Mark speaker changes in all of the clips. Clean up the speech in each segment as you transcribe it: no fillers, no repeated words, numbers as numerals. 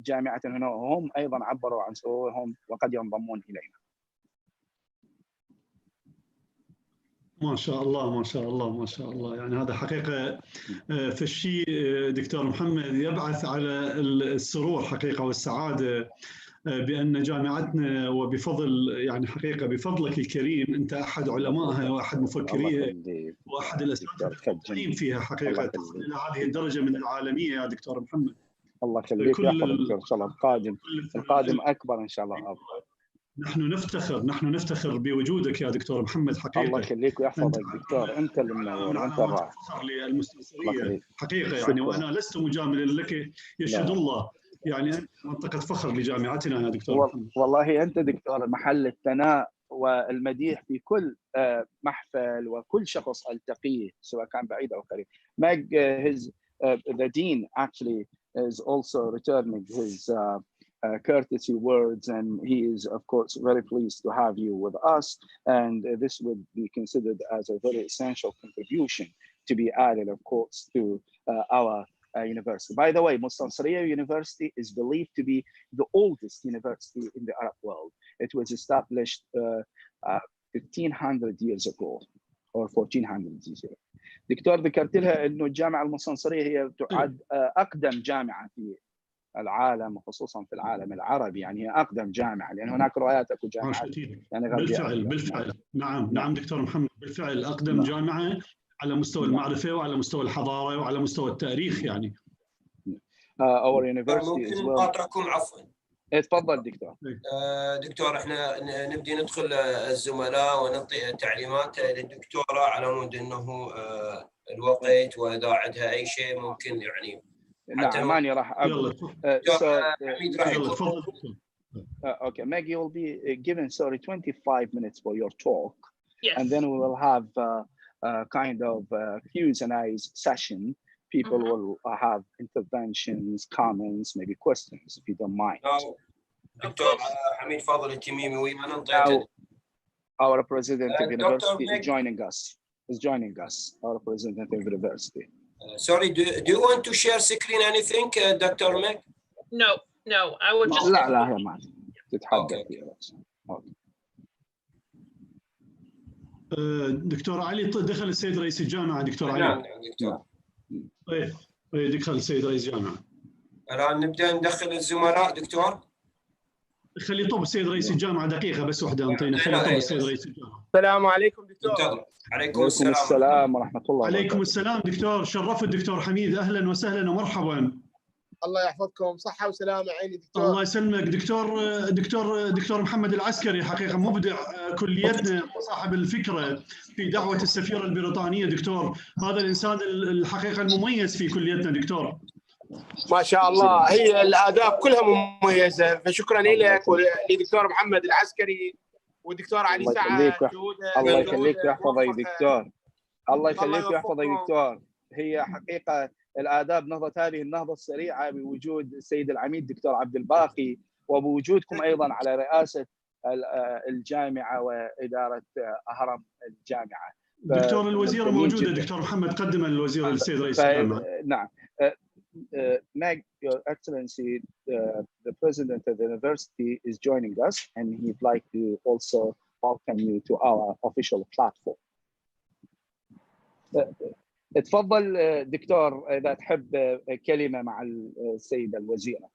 Speaker 1: جامعة هنا، وهم أيضا عبروا عن سرورهم وقد ينضمون إلينا.
Speaker 2: ما شاء الله ما شاء الله ما شاء الله. يعني هذا حقيقة فالشيء دكتور محمد يبعث على السرور حقيقة والسعادة بأن جامعتنا وبفضل يعني حقيقة بفضلك الكريم أنت أحد علمائها وأحد مفكريها وأحد الأساتذة المبدعين فيها حقيقة، تصل إلى هذه الدرجة من العالمية يا دكتور محمد.
Speaker 1: الله يخليك ويحفظك دكتور، إن شاء الله القادم أكبر إن شاء الله.
Speaker 2: نحن نفتخر بوجودك يا دكتور محمد حقيقة.
Speaker 1: الله يخليك ويحفظك دكتور، أنت المنور وأنت الرائع.
Speaker 2: فخر للمستنصرية حقيقة يعني، وأنا لست مجاملا لك يشهد الله، يعني منطقة فخر لجامعتنا يا دكتور.
Speaker 1: والله أنت دكتور محل الثناء والمديح في كل محفل وكل شخص ألتقيه سواء كان بعيد أو قريب. Meg, the dean actually is also returning his courtesy words, and he is of course very pleased to have you with us, and this would be considered as a very essential contribution to be added of course to our university. By the way, Mustansiriya University is believed to be the oldest university in the Arab world. It was established 1500 years ago or 1400 years ago. دكتور ذكرت لها انه الجامعه المستنصريه هي تعد اقدم جامعه في العالم وخصوصا في العالم العربي، يعني هي اقدم جامعه لان هناك روايات اكو جامعات يعني
Speaker 2: بالفعل نعم دكتور محمد، بالفعل اقدم جامعه على مستوى المعرفه وعلى مستوى الحضاره وعلى مستوى التاريخ يعني.
Speaker 1: our university
Speaker 3: ممكن نقاطعكم عفوا.
Speaker 1: اتفضل دكتور.
Speaker 3: دكتور احنا نبدي ندخل الزملاء ونعطي تعليمات للدكتوره على مود انه الوقت واذا عندها اي شيء ممكن يعني.
Speaker 1: نعم ماني راح اقول.
Speaker 3: حميد راح يقول.
Speaker 1: Okay, Meg, you will be given 25 minutes for your talk.
Speaker 4: Yes.
Speaker 1: And then we will have a kind of Q's and A's session. People will have interventions, comments, maybe questions, if you don't mind.
Speaker 3: دكتور حميد فاضل التميمي وما ننطق.
Speaker 1: Our president of university is joining us. Our president of university.
Speaker 3: Sorry, do you want to share screen anything, Dr. Meg?
Speaker 4: No, I would just.
Speaker 1: لا هي ما تتحدث.
Speaker 2: دكتور علي دخل السيد رئيس الجامعة. دكتور علي.
Speaker 3: نعم دكتور.
Speaker 2: دخل السيد رئيس الجامعة.
Speaker 3: الآن نبدأ ندخل الزملاء دكتور.
Speaker 2: خلي طب السيد رئيس الجامعة دقيقة بس واحدة انطينا. خلي طب السيد رئيس الجامعة.
Speaker 5: السلام عليكم دكتور.
Speaker 3: عليكم السلام
Speaker 1: ورحمة الله.
Speaker 2: عليكم السلام دكتور، شرفت دكتور حميد، أهلا وسهلا ومرحبا.
Speaker 5: الله يحفظكم، صحة وسلامة عيني دكتور.
Speaker 2: الله يسلمك دكتور محمد العسكري، حقيقة مبدع كليتنا وصاحب الفكرة في دعوة السفيرة البريطانية. دكتور هذا الإنسان الحقيقة المميز في كليتنا دكتور.
Speaker 5: ما شاء الله، هي الآداب كلها مميزة، فشكرا لك ولدكتور محمد العسكري والدكتور علي سعد.
Speaker 1: الله يخليك ويحفظك دكتور. الله يخليك ويحفظك دكتور. هي حقيقة الآداب نهضت هذه النهضة السريعة بوجود السيد العميد دكتور عبد الباقي وبوجودكم أيضا على رئاسة الجامعة وإدارة هرم الجامعة.
Speaker 2: دكتور الوزيرة موجودة دكتور محمد، قدم الوزيرة للسيد رئيس الجامعة.
Speaker 1: نعم. Meg, Your Excellency, the President of the University is joining us, and he'd like to also welcome you to our official platform. اتفضل دكتور إذا تحب كلمة مع السيدة الوزيرة.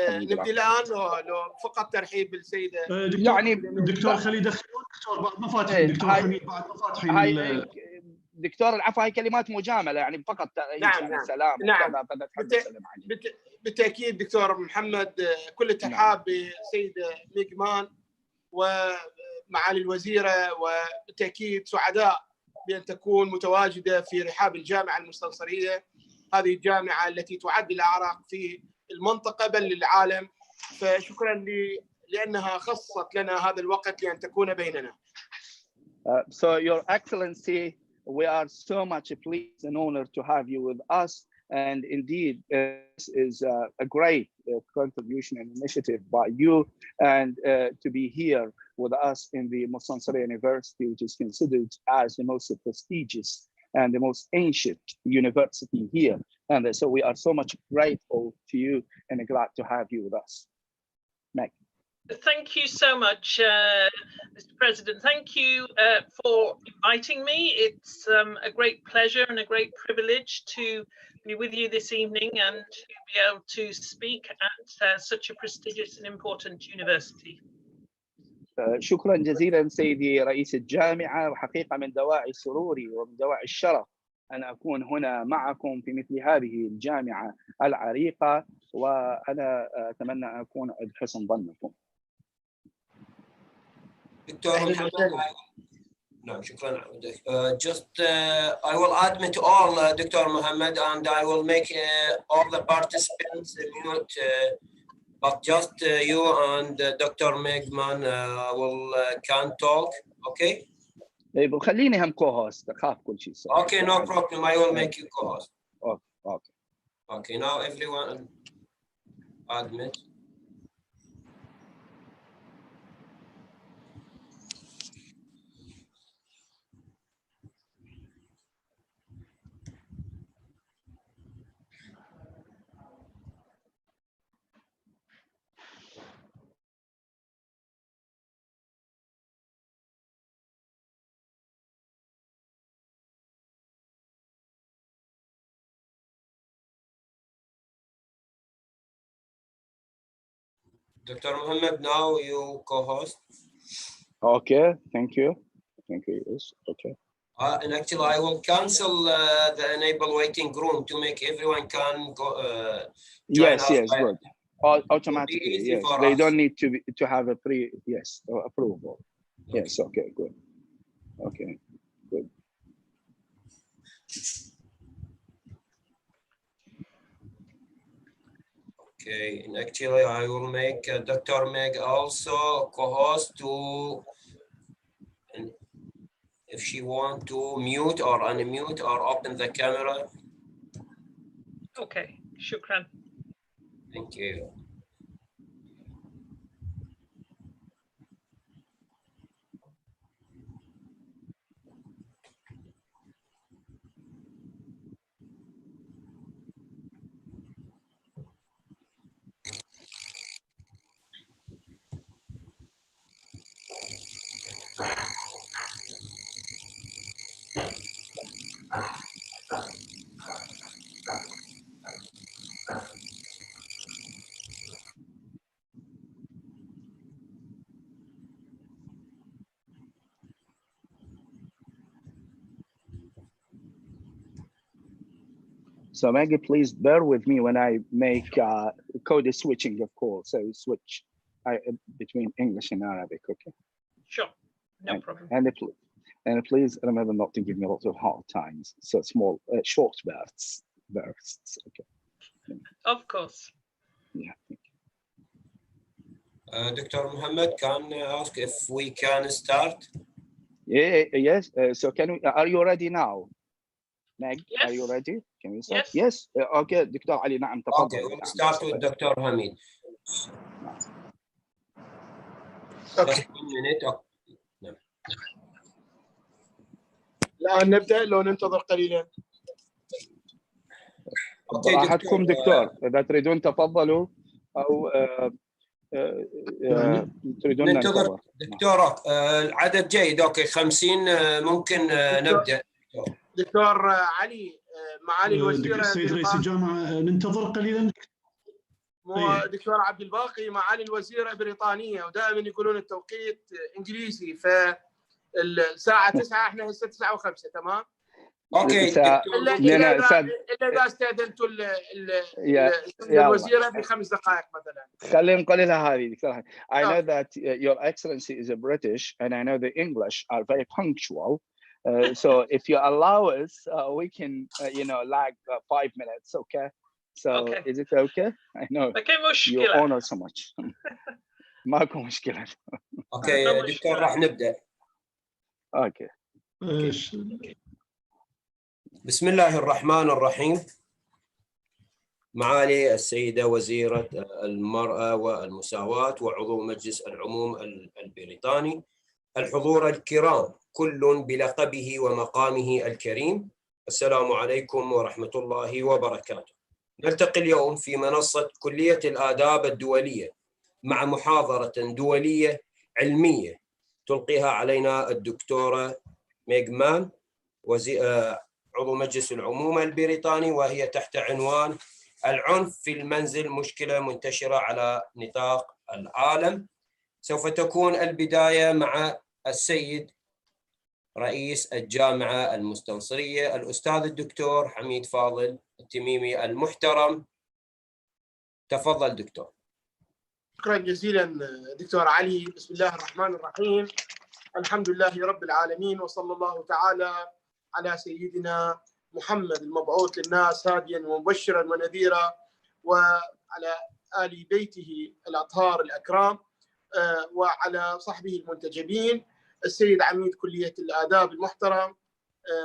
Speaker 5: نبدي الآن لو فقط ترحيب بالسيدة.
Speaker 1: يعني
Speaker 2: دكتور خلي يدخلون دكتور بعد ما فاتحين. دكتور حميد بعد ما فاتحين.
Speaker 1: دكتور العفو، هاي كلمات مجامله يعني فقط.
Speaker 5: نعم.
Speaker 1: سلام.
Speaker 5: بالتاكيد دكتور محمد، كل الترحاب بالسيده ميغمان ومعالي الوزيره، وبالتاكيد سعداء بان تكون متواجده في رحاب الجامعه المستنصريه، هذه الجامعه التي تعد الاعراق في المنطقه بل للعالم، فشكرا لانها خصت لنا هذا الوقت لان تكون بيننا.
Speaker 1: So Your Excellency, we are so much pleased and honored to have you with us, and indeed this is a great contribution and initiative by you, and to be here with us in the Mustansiriya University, which is considered as the most prestigious and the most ancient university here And so we are so much grateful to you and glad to have you with us. Meg.
Speaker 4: Thank you so much, Mr. President. Thank you for inviting me. It's a great pleasure and a great privilege to be with you this evening and to be able to speak at such a prestigious and important university.
Speaker 1: شكرا جزيلا سيدي رئيس الجامعة، وحقيقة من دواعي سروري ومن دواعي الشرف أن أكون هنا معكم في مثل هذه الجامعة العريقة، وأنا أتمنى أن أكون عند حسن ظنكم.
Speaker 3: دكتور محمد، نعم شكرا. I will admit all Dr. Mohammed, and I will make all the participants mute, but just you and Dr. Megman can talk, okay?
Speaker 1: طيب خليني هم co-host، أخاف كل شيء.
Speaker 3: Okay, no problem. I will make you co-host.
Speaker 1: Okay.
Speaker 3: Okay, now everyone admit. Dr. Mohammed, now you co-host.
Speaker 1: Okay, thank you. Yes, okay.
Speaker 3: And actually, I will cancel the enable waiting room to make everyone can go. Join
Speaker 1: Yes, good. Automatically, yes. They don't need to have a approval. Okay. Yes, okay, good. Okay, good.
Speaker 3: Okay, and actually I will make Dr. Meg also co-host to, and if she want to mute or unmute or open the camera.
Speaker 4: Okay, shukran.
Speaker 3: Thank you.
Speaker 1: So Maggie, please bear with me when I make code switching, of course. So switch between English and Arabic, okay?
Speaker 4: Sure, no problem.
Speaker 1: And please remember not to give me a lot of hard times. So small, short bursts, okay?
Speaker 4: Of course.
Speaker 1: Yeah, thank you.
Speaker 3: Dr. Mohammed, can I ask if we can start?
Speaker 1: Yes. So are you ready now? Meg,
Speaker 4: yes.
Speaker 1: Are you ready? Can we start?
Speaker 4: Yes.
Speaker 1: Okay, Dr. Ali, نعم تفضل.
Speaker 3: Okay, we'll start with Dr. Hamid.
Speaker 5: Okay.
Speaker 3: Just 1 minute.
Speaker 5: الآن نبدأ لو ننتظر قليلا.
Speaker 1: راحتكم دكتور، إذا تريدون تفضلوا أو تريدون
Speaker 3: ننتظر. دكتورة العدد جيد، اوكي 50 ممكن نبدأ.
Speaker 5: دكتور علي، معالي الوزيرة
Speaker 2: سيد رئيس الجامعة ننتظر قليلا.
Speaker 5: دكتور عبد الباقي، معالي الوزيرة بريطانية ودائما يقولون التوقيت انجليزي، فالساعة 9 احنا هسه 9:05 تمام؟
Speaker 3: اوكي
Speaker 5: الا اذا استاذنتوا الوزيرة ب5 دقائق مثلا.
Speaker 1: خلينا نقولها هذه دكتور. I know that your excellency is a British and I know the English are very punctual. So if you allow us, we can, lag 5 minutes, okay? So
Speaker 4: okay.
Speaker 1: Is it okay? I know you honor so much. ماكو مشكلة.
Speaker 3: اوكي دكتور راح نبدأ.
Speaker 1: اوكي.
Speaker 3: بسم الله الرحمن الرحيم. معالي السيدة وزيرة المرأة والمساواة وعضو مجلس العموم البريطاني، الحضور الكرام كل بلقبه ومقامه الكريم، السلام عليكم ورحمة الله وبركاته. نلتقي اليوم في منصة كلية الآداب الدولية مع محاضرة دولية علمية تلقيها علينا الدكتورة ميغمان عضو مجلس العموم البريطاني، وهي تحت عنوان العنف في المنزل مشكلة منتشرة على نطاق العالم. سوف تكون البداية مع السيد رئيس الجامعة المستنصرية الأستاذ الدكتور حميد فاضل التميمي المحترم. تفضل دكتور.
Speaker 5: شكرا جزيلا دكتور علي. بسم الله الرحمن الرحيم. الحمد لله رب العالمين، وصلى الله تعالى على سيدنا محمد المبعوث للناس هاديا ومبشرا ونذيرا، وعلى آل بيته الأطهار الأكرام، وعلى صحبه المنتجبين، السيد عميد كلية الآداب المحترم،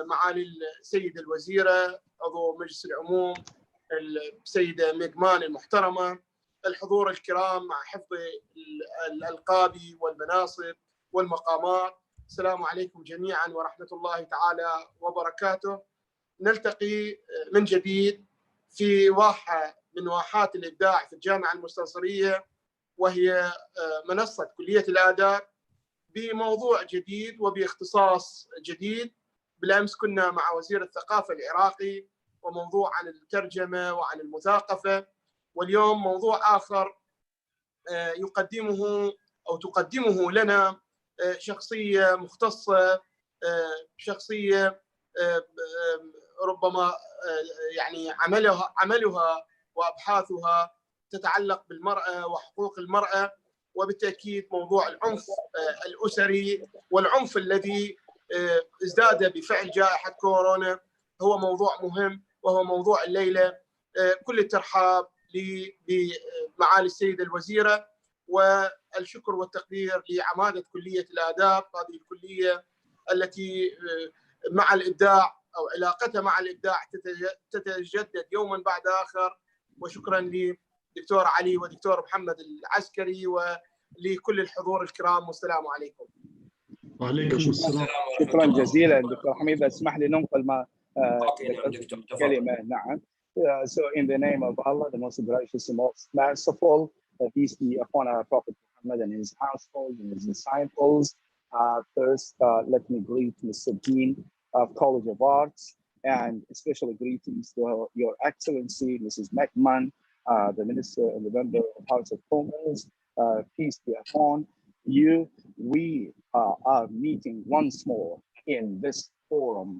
Speaker 5: معالي السيدة الوزيرة عضو مجلس العموم السيدة ميغمان المحترمة، الحضور الكرام مع حفظ الألقاب والمناصب والمقامات، السلام عليكم جميعا ورحمة الله تعالى وبركاته. نلتقي من جديد في واحة من واحات الإبداع في الجامعة المستنصرية، وهي منصة كلية الآداب، بموضوع جديد وباختصاص جديد. بالأمس كنا مع وزير الثقافة العراقي وموضوع عن الترجمة وعن المثاقفة، واليوم موضوع آخر تقدمه لنا شخصية مختصة، شخصية ربما يعني عملها وأبحاثها تتعلق بالمرأة وحقوق المرأة، وبالتأكيد موضوع العنف الأسري والعنف الذي ازداد بفعل جائحة كورونا هو موضوع مهم، وهو موضوع الليلة. كل الترحاب بمعالي السيدة الوزيرة، والشكر والتقدير لعمادة كلية الآداب، هذه الكلية التي مع الإبداع أو علاقتها مع الإبداع تتجدد يوما بعد آخر. وشكرا لدكتور علي ودكتور محمد العسكري ولكل الحضور الكرام، والسلام عليكم.
Speaker 2: وعليكم السلام.
Speaker 1: شكرا جزيلا دكتور حميد. اسمح لي ننقل ما كلمة. نعم. So in the name of Allah, the most gracious and most merciful, peace be upon our Prophet Muhammad and his household and his disciples. First, let me greet Mr. Dean of College of Arts, and especially greetings to Your Excellency, Mrs. Mekman, the Minister and the Member of House of Commons. Peace be upon you. We are meeting once more in this forum,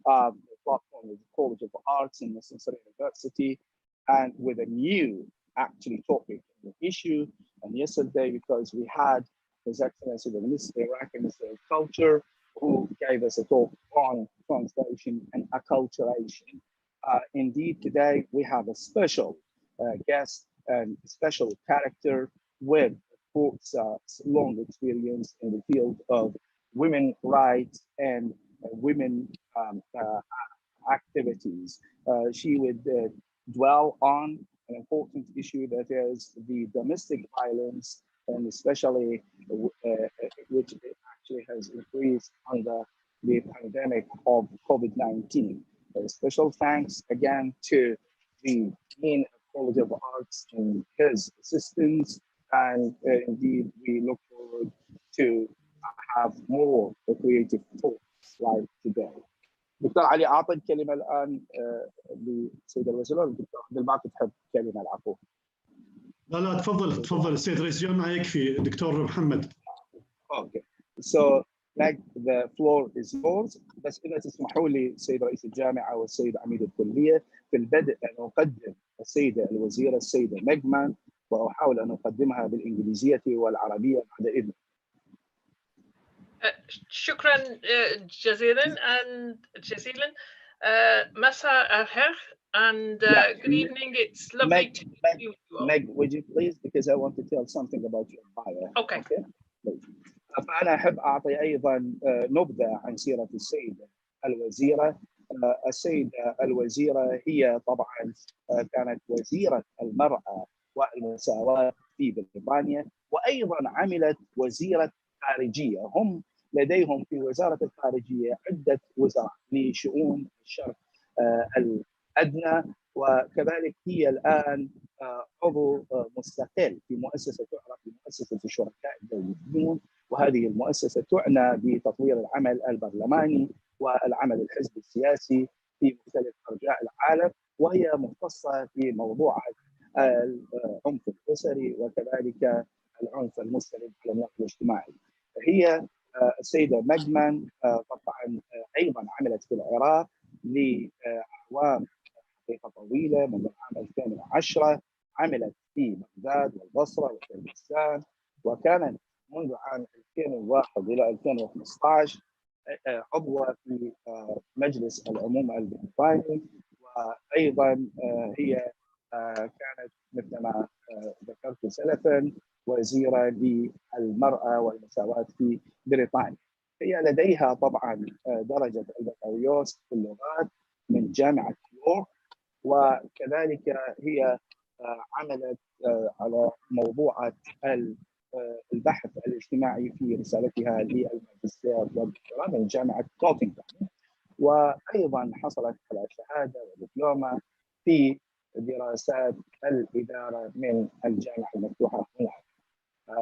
Speaker 1: the platform of the College of Arts in Muslim University, and with a new topic and issue. And yesterday, because we had His Excellency the Minister of Culture, who gave us a talk on translation and acculturation. Indeed, today we have a special guest and special character with, of course, long experience in the field of women rights and women activities. She would dwell on an important issue that is the domestic violence, and especially which actually has increased under the pandemic of COVID-19. Special thanks again to the Dean of College of Arts and his assistants, and indeed we look forward to have more creative talks like today. دكتور علي، أعطي الكلمة الآن للسيدة الوزيرة. دكتور عبد المعطي تحب كلمة؟ العفو.
Speaker 2: لا تفضل السيد رئيس الجامعة، يكفي دكتور محمد.
Speaker 1: Okay. So the floor is yours. بس إذا تسمحوا لي سيد رئيس الجامعة والسيد عميد الكلية، في البدء أن أقدم السيدة الوزيرة السيدة ميغمان، وأحاول أن أقدمها بالإنجليزية والعربية بعد إذن.
Speaker 4: شكرا جزيلا مساء الخير and good evening. It's lovely to meet you all.
Speaker 1: Meg, would you please, because I want to tell something about your bio.
Speaker 4: Okay.
Speaker 1: فأنا أحب أعطي أيضا نبذة عن سيرة السيدة الوزيرة. السيدة الوزيرة هي طبعا كانت وزيرة المرأة والمساواة في بريطانيا، وأيضا عملت وزيرة خارجية. هم لديهم في وزارة الخارجية عدة وزراء لشؤون الشرق الأدنى، وكذلك هي الآن عضو مستقل في مؤسسة تعرف بمؤسسة الشركاء الدوليين، وهذه المؤسسة تعنى بتطوير العمل البرلماني والعمل الحزبي السياسي في مختلف أرجاء العالم، وهي مختصة في موضوعات العنف الأسري وكذلك العنف المستند على النقد الاجتماعي. هي السيدة مجمن طبعا أيضا عملت في العراق لأعوام حقيقة طويلة، منذ العام 2010 عملت في بغداد والبصرة وكردستان، وكانت منذ عام 2001 إلى 2015 عضوة في مجلس العموم البريطاني، وأيضا هي كانت مثلما ذكرت سلفا وزيرة للمرأة والمساواة في بريطانيا. هي لديها طبعا درجة البكالوريوس في اللغات من جامعة يورك، وكذلك هي عملت على موضوعة البحث الاجتماعي في رسالتها للماجستير والدكتوراه من جامعة نوتنغهام، وأيضا حصلت على شهادة ودبلومة في دراسات الإدارة من الجامعة المفتوحة هناك.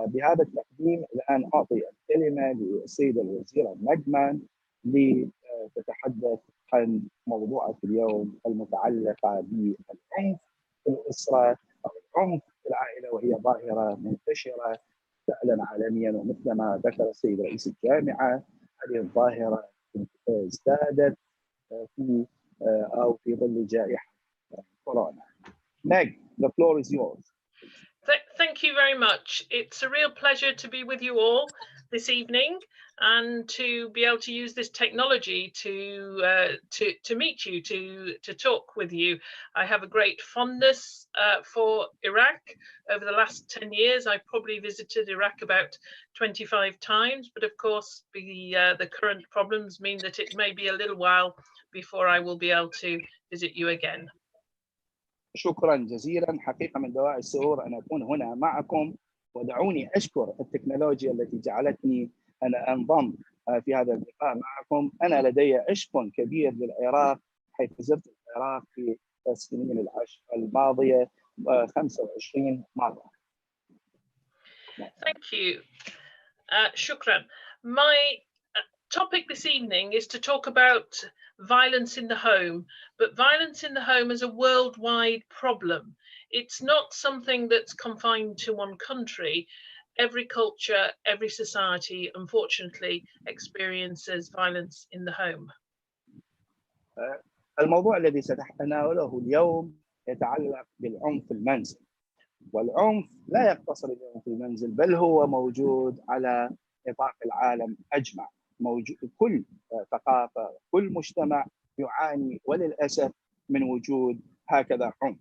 Speaker 1: بهذا التقديم الآن أعطي الكلمة للسيدة الوزيرة مجمن لتتحدث عن موضوع اليوم المتعلقة بالعنف في الأسرة أو العنف في العائلة، وهي ظاهرة منتشرة فعلا عالميا، ومثل ما ذكر السيد رئيس الجامعة هذه الظاهرة ازدادت في ظل جائحة كورونا. Meg, the floor is yours.
Speaker 4: Thank you very much. It's a real pleasure to be with you all this evening and to be able to use this technology to meet you, to talk with you. I have a great fondness for Iraq. Over the last 10 years, I've probably visited Iraq about 25 times, but of course the current problems mean that it may be a little while before I will be able to visit you again.
Speaker 1: شكرا جزيلا، حقيقة من دواعي السرور أن أكون هنا معكم، ودعوني أشكر التكنولوجيا التي جعلتني أنا أنضم في هذا اللقاء معكم. أنا لدي عشق كبير للعراق، حيث زرت العراق في السنين الماضية 25 مرة.
Speaker 4: Thank you. Shukran. My topic this evening is to talk about violence in the home, but violence in the home is a worldwide problem. It's not something that's confined to one country. Every culture, every society, unfortunately, experiences violence in the home.
Speaker 1: الموضوع الذي سنتناوله اليوم يتعلق بالعنف في المنزل، والعنف لا يقتصر اليوم في المنزل، بل هو موجود على نطاق العالم أجمع. موجود كل ثقافة، كل مجتمع يعاني وللأسف من وجود هكذا عنف.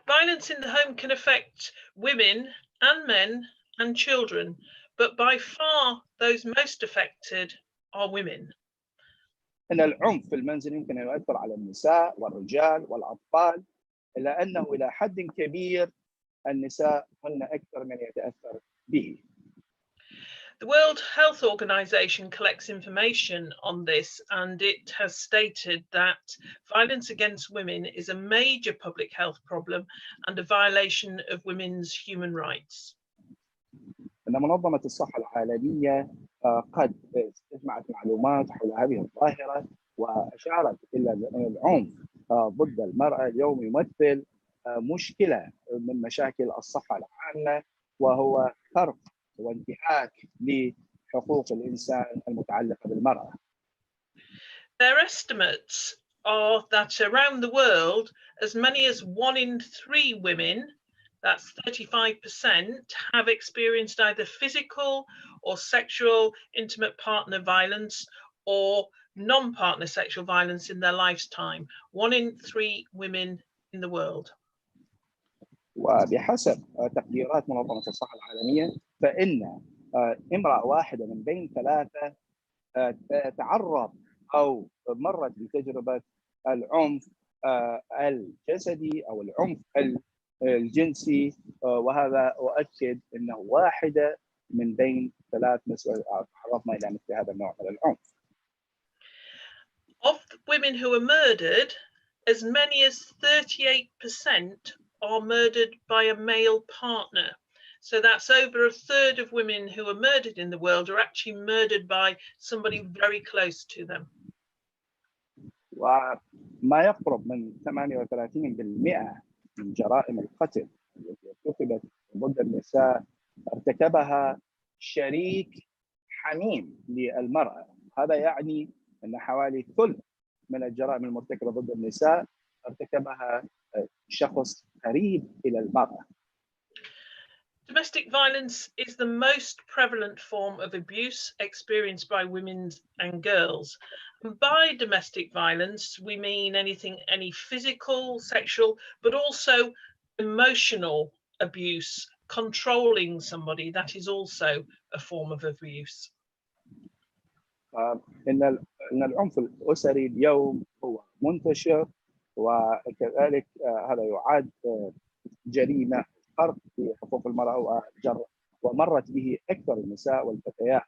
Speaker 4: Violence in the home can affect women and men and children, but by far those most affected are women.
Speaker 1: إن العنف في المنزل يمكن أن يؤثر على النساء والرجال والأطفال، إلا أنه إلى حد كبير النساء هن أكثر من يتأثر به.
Speaker 4: The World Health Organization collects information on this, and it has stated that violence against women is a major public health problem and a violation of women's human rights.
Speaker 1: أن منظمة الصحة العالمية قد جمعت معلومات حول هذه الظاهرة، وأشارت إلى أن العنف ضد المرأة اليوم يمثل مشكلة من مشاكل الصحة العامة، وهو فرض وانتهاك لحقوق الإنسان المتعلقة بالمرأة.
Speaker 4: Their estimates are that around the world, as many as 1 in 3 women, that's 35%, have experienced either physical or sexual intimate partner violence or non-partner sexual violence in their lifetime. 1 in 3 women in the world.
Speaker 1: وبحسب تقديرات منظمة الصحة العالمية، فإن امرأة واحدة من بين 3 تعرض أو مرت بتجربة العنف الجسدي أو العنف الجنسي، وهذا أؤكد أنه 1 من بين 3 تعرضنا إلى مثل هذا النوع من العنف.
Speaker 4: women who are murdered, as many as 38% are murdered by a male partner. So that's over a third of women who are murdered in the world are actually murdered by somebody very close to them.
Speaker 1: وما يقرب من 38% من جرائم القتل التي ارتكبت ضد النساء ارتكبها شريك حميم للمرأة. هذا يعني أن حوالي ثلث من الجرائم المرتكبة ضد النساء ارتكبها شخص قريب إلى المرأة.
Speaker 4: Domestic violence is the most prevalent form of abuse experienced by women and girls. And by domestic violence, we mean any physical, sexual, but also emotional abuse, controlling somebody. That is also a form of abuse.
Speaker 1: إن العنف الأسري اليوم هو منتشر، وكذلك هذا يعد جريمة فرق في حقوق المرأة ومرت به أكثر النساء والفتيات.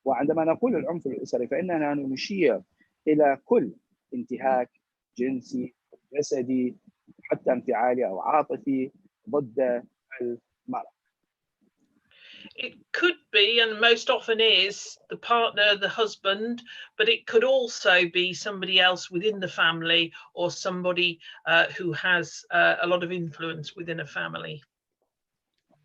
Speaker 1: وعندما نقول العنف الأسري فإننا نشير إلى كل انتهاك جنسي جسدي حتى انفعالي أو عاطفي ضد المرأة.
Speaker 4: It could be, and most often is, the partner, the husband, but it could also be somebody else within the family or somebody who has a lot of influence within a family.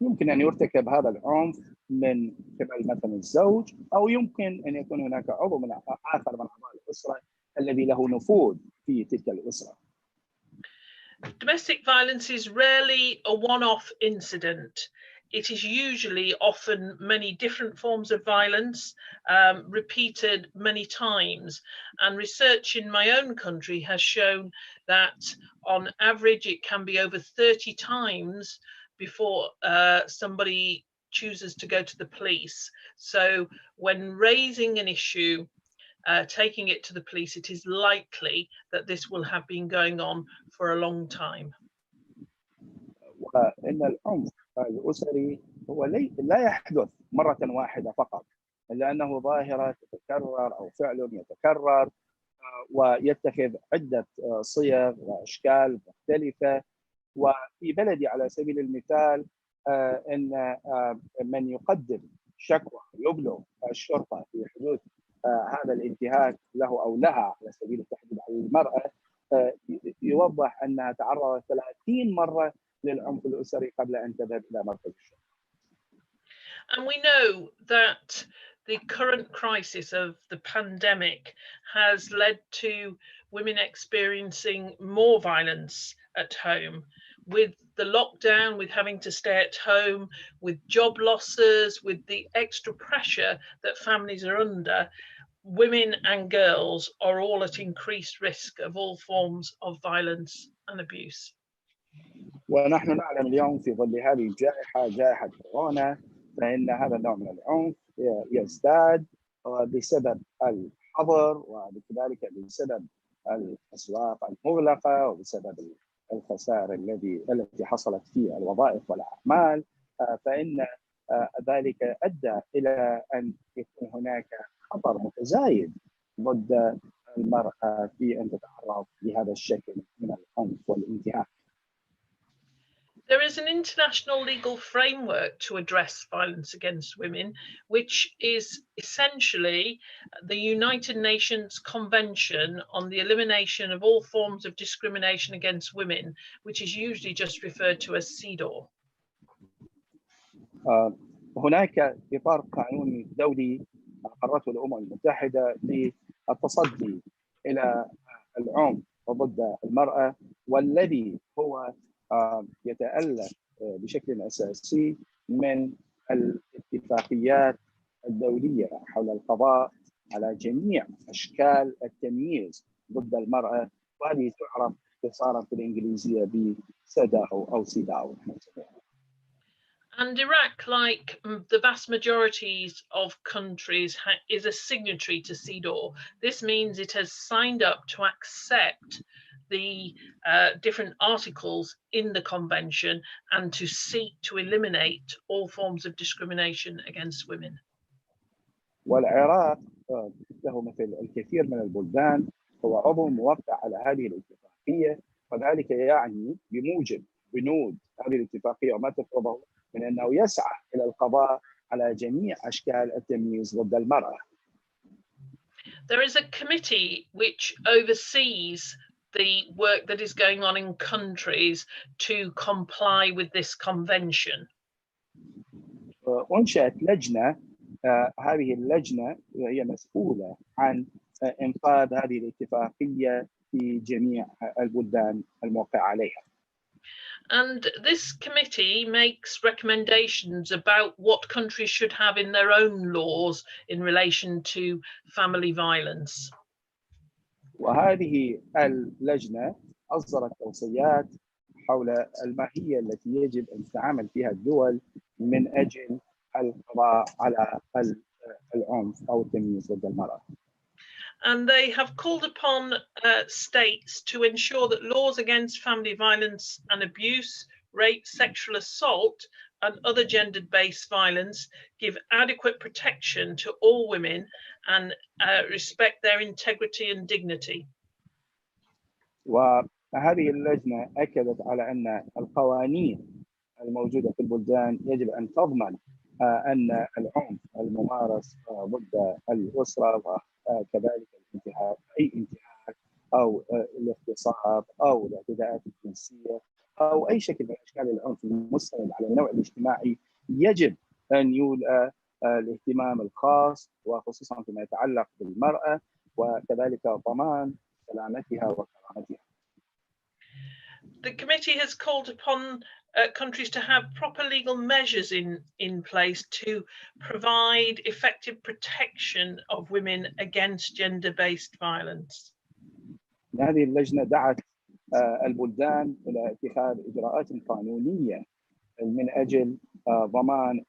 Speaker 1: يمكن أن يرتكب هذا العنف من قبل مثلا الزوج، أو يمكن أن يكون هناك عضو من آخر من أعضاء الأسرة الذي له نفوذ في تلك الأسرة.
Speaker 4: Domestic violence is rarely a one-off incident. It is usually often many different forms of violence, repeated many times. And research in my own country has shown that on average it can be over 30 times before somebody chooses to go to the police. So when raising an issue, taking it to the police, it is likely that this will have been going on for a long time.
Speaker 1: وإن العنف الأسري هو لا يحدث مرة واحدة فقط، لأنه ظاهرة تتكرر أو فعل يتكرر ويتخذ عدة صيغ وأشكال مختلفة. وفي بلدي على سبيل المثال أن من يقدم شكوى يبلغ الشرطة في حدوث هذا الانتهاك له أو لها على سبيل التحديد على المرأة يوضح أنها تعرضت 30 مرة للعنف الأسري قبل أن تذهب إلى مركز الشرطة.
Speaker 4: And we know that the current crisis of the pandemic has led to women experiencing more violence at home, with the lockdown, with having to stay at home, with job losses, with the extra pressure that families are under. Women and girls are all at increased risk of all forms of violence and abuse.
Speaker 1: ونحن نعلم اليوم في ظل هذه الجائحة، جائحة كورونا، فإن هذا النوع من العنف يزداد بسبب الحظر وكذلك بسبب الأسواق المغلقة وبسبب الخسائر التي حصلت في الوظائف والأعمال. فإن ذلك أدى إلى أن يكون هناك خطر متزايد ضد المرأة في أن تتعرض لهذا الشكل من العنف والانتهاك.
Speaker 4: There is an international legal framework to address violence against women, which is essentially the United Nations Convention on the Elimination of All Forms of Discrimination Against Women, which is usually just referred to as CEDAW.
Speaker 1: هناك إطار قانوني دولي أقرته الأمم المتحدة للتصدي إلى العنف ضد المرأة، والذي هو يتألف بشكل أساسي من الاتفاقيات الدولية حول القضاء على جميع أشكال التمييز ضد المرأة، وهذه تعرف اختصارا في الإنجليزية بسيداو أو سيداو.
Speaker 4: And Iraq, like the vast majorities of countries, is a signatory to CEDAW. This means it has signed up to accept the different articles in the convention and to seek to eliminate all forms of discrimination against women.
Speaker 1: والعراق له مثل الكثير من البلدان هو عضو موقع على هذه الاتفاقية، وذلك يعني بموجب بنود هذه الاتفاقية وما تفرضه من أنه يسعى إلى القضاء على جميع أشكال التمييز ضد المرأة.
Speaker 4: There is a committee which oversees the work that is going on in countries to comply with this convention.
Speaker 1: أنشأت لجنة، هذه اللجنة هي مسؤولة عن إنفاذ هذه الاتفاقية في جميع البلدان الموقعة عليها.
Speaker 4: And this committee makes recommendations about what countries should have in their own laws in relation to family violence.
Speaker 1: وهذه اللجنة أصدرت توصيات حول الماهية التي يجب أن تتعامل فيها الدول من أجل القضاء على العنف أو التمييز ضد المرأة.
Speaker 4: And they have called upon states to ensure that laws against family violence and abuse, rape, sexual assault, and other gender-based violence give adequate protection to all women and respect their integrity and dignity.
Speaker 1: وهذه اللجنة أكدت على أن القوانين الموجودة في البلدان يجب أن تضمن أن العنف الممارس ضد الأسرة وكذلك الانتهاك، أي انتهاك أو الاغتصاب أو الاعتداءات الجنسية أو أي شكل من أشكال العنف المستند على النوع الاجتماعي يجب أن يولى الاهتمام الخاص، وخصوصا فيما يتعلق بالمرأة وكذلك ضمان سلامتها وكرامتها.
Speaker 4: The committee has called upon countries to have proper legal measures in place to provide effective protection of women against gender-based violence.
Speaker 1: هذه اللجنة دعت البلدان إلى اتخاذ إجراءات قانونية من أجل ضمان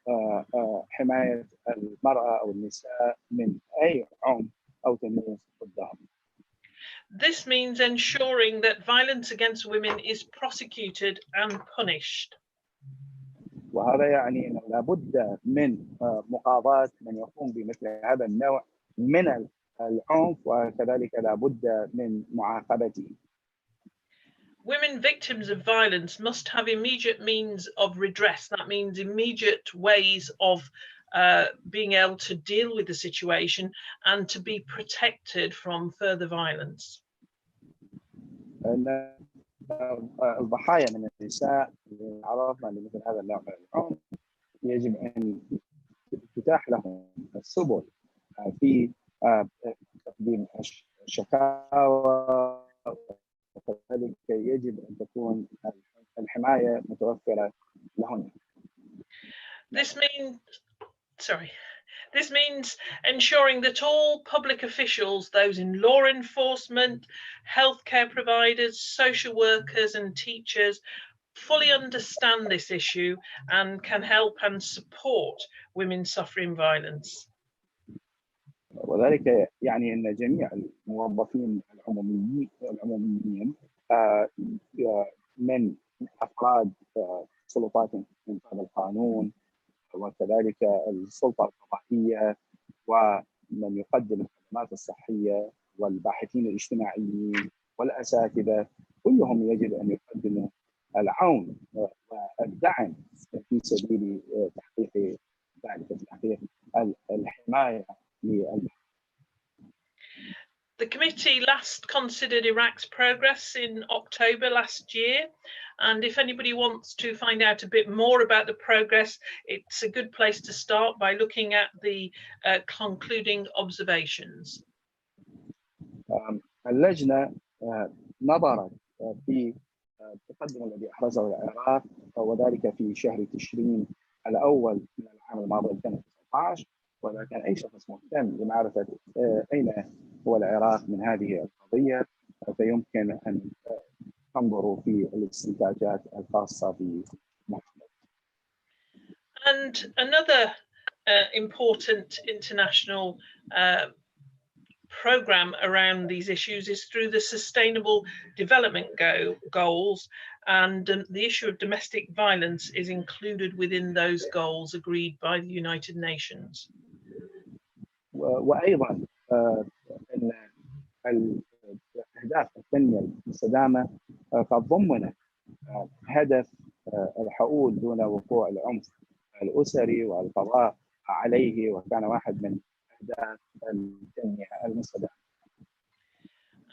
Speaker 1: حماية المرأة أو النساء من أي عنف أو تمييز ضدهم.
Speaker 4: This means ensuring that violence against women is prosecuted and punished.
Speaker 1: وهذا يعني أنه لابد من مقاضاة من يقوم بمثل هذا النوع من العنف، وكذلك لابد من معاقبته.
Speaker 4: Women victims of violence must have immediate means of redress. That means immediate ways of being able to deal with the situation and to be protected from further violence.
Speaker 1: الضحايا من النساء اللي عرضنا لمثل هذا النوع من العنف يجب أن تتاح لهم السبل في تقديم الشكاوى، وكذلك يجب أن تكون الحماية متوفرة لهن.
Speaker 4: This means ensuring that all public officials, those in law enforcement, healthcare providers, social workers and teachers fully understand this issue and can help and support women suffering violence.
Speaker 1: وذلك يعني أن جميع الموظفين العموميين من أفراد سلطات إنفاذ القانون وكذلك السلطة القضائية ومن يقدم الخدمات الصحية والباحثين الاجتماعيين والأساتذة، كلهم يجب أن يقدموا العون والدعم في سبيل تحقيق ذلك، تحقيق الحماية للمرأة.
Speaker 4: The committee last considered Iraq's progress in October last year, and if anybody wants to find out a bit more about the progress, it's a good place to start by looking at the concluding observations.
Speaker 1: اللجنة نظرت في التقدم الذي أحرزه العراق، وذلك في شهر تشرين الأول من العام الماضي 2019، وإذا كان أي شخص مهتم لمعرفة أين هو العراق من هذه القضية فيمكن أن تنظروا في الاستنتاجات الخاصة بمحمد.
Speaker 4: And another important international program around these issues is through the Sustainable Development Goals, and the issue of domestic violence is included within those goals agreed by the United Nations.
Speaker 1: وأيضا أن أهداف التنمية المستدامة قد ضمنت هدف الحؤول دون وقوع العنف الأسري والقضاء عليه، وكان واحد من أهداف التنمية المستدامة.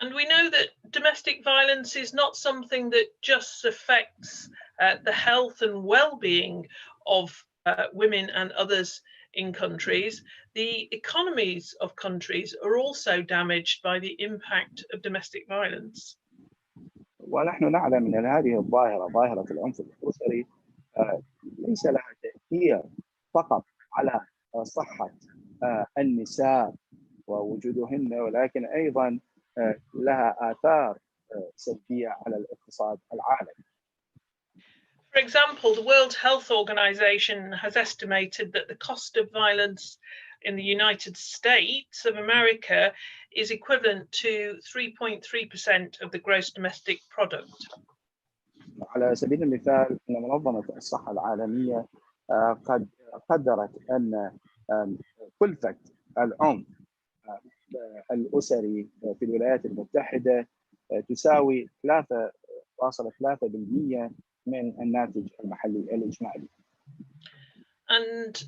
Speaker 4: And we know that domestic violence is not something that just affects the health and well-being of women and others in countries. The economies of countries are also damaged by the impact of domestic violence.
Speaker 1: ونحن نعلم أن هذه الظاهرة، ظاهرة العنف الأسري، ليس لها تأثير فقط على صحة النساء ووجودهن، ولكن أيضا لها آثار سلبية على الاقتصاد العالمي.
Speaker 4: For example, the World Health Organization has estimated that the cost of violence in the United States of America is equivalent to 3.3% of the gross domestic product.
Speaker 1: على سبيل المثال، أن منظمة الصحة العالمية قد قدرت أن كلفة العنف الأسري في الولايات المتحدة تساوي 3.3% من الناتج المحلي الإجمالي.
Speaker 4: And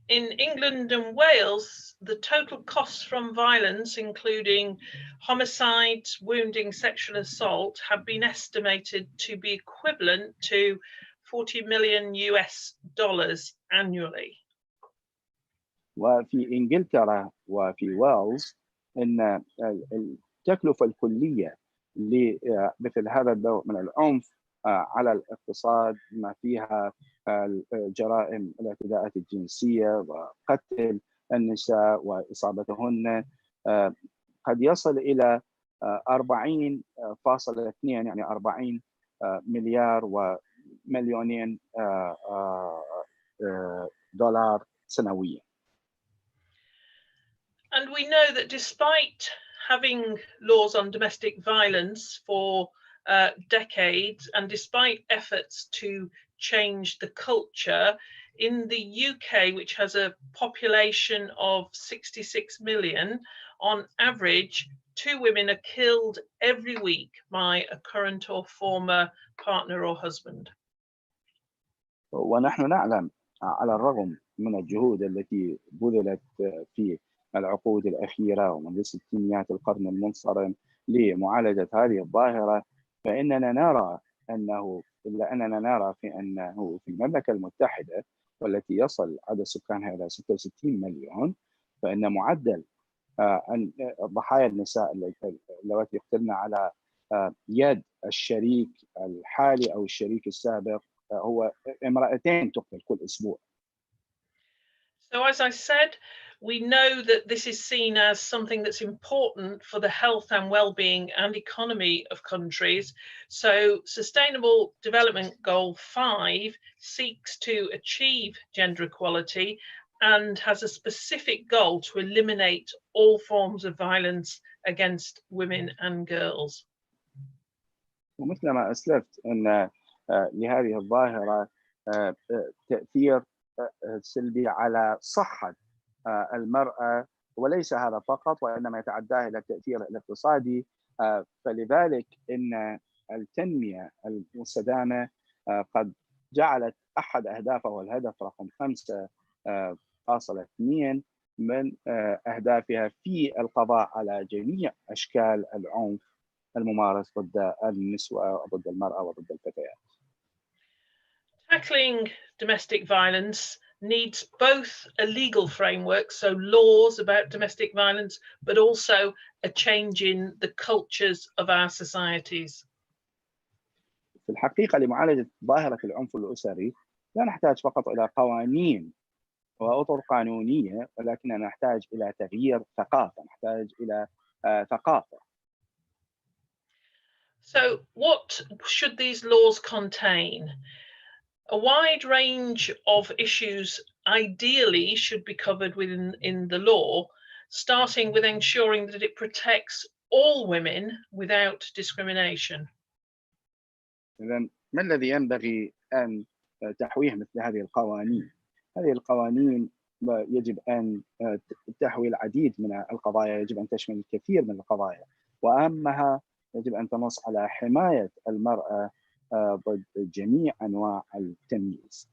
Speaker 4: in England and Wales, the total costs from violence, including homicides, wounding, sexual assault, have been estimated to be equivalent to $40 million annually.
Speaker 1: وفي إنجلترا وفي ويلز أن التكلفة الكلية لمثل هذا النوع من العنف على الاقتصاد، ما فيها الجرائم الاعتداءات الجنسية وقتل النساء وإصابتهن، قد يصل إلى 40.2، يعني 40 مليار ومليونين دولار سنويا.
Speaker 4: And we know that despite having laws on domestic violence for decades, and despite efforts to change the culture, in the UK, which has a population of 66 million, on average, 2 women are killed every week by a current or former partner or husband.
Speaker 1: ونحن نعلم على الرغم من الجهود التي بذلت في العقود الأخيرة ومنذ ستينيات القرن المنصرم لمعالجة هذه الظاهرة، فإننا نرى أنه في المملكة المتحدة، والتي يصل عدد سكانها إلى 66 مليون، فإن معدل ضحايا النساء اللواتي يقتلن على يد الشريك الحالي أو الشريك السابق هو امرأتين تقتل كل أسبوع.
Speaker 4: So as I said, we know that this is seen as something that's important for the health and well-being and economy of countries. So Sustainable Development Goal 5 seeks to achieve gender equality and has a specific goal to eliminate all forms of violence against women and girls.
Speaker 1: ومثل ما أسلفت أن لهذه الظاهرة تأثير سلبي على صحة المرأة، وليس هذا فقط وإنما يتعداه إلى التأثير الاقتصادي، فلذلك إن التنمية المستدامة قد جعلت أحد أهدافه والهدف رقم 5.2 من أهدافها في القضاء على جميع أشكال العنف الممارس ضد النسوة وضد المرأة وضد الفتيات.
Speaker 4: Tackling domestic violence needs both a legal framework, so laws about domestic violence, but also a change in the cultures of our societies.
Speaker 1: في الحقيقة لمعالجة ظاهرة العنف الأسري لا نحتاج فقط إلى قوانين وأطر قانونية، ولكننا نحتاج إلى تغيير ثقافة، نحتاج إلى ثقافة.
Speaker 4: So what should these laws contain? A wide range of issues ideally should be covered within the law, starting with ensuring that it protects all women without discrimination.
Speaker 1: إذن ما الذي ينبغي أن تحويه مثل هذه القوانين؟ هذه القوانين يجب أن تحوي العديد من القضايا، يجب أن تشمل الكثير من القضايا، وأهمها يجب أن تنص على حماية المرأة ضد جميع أنواع التمييز.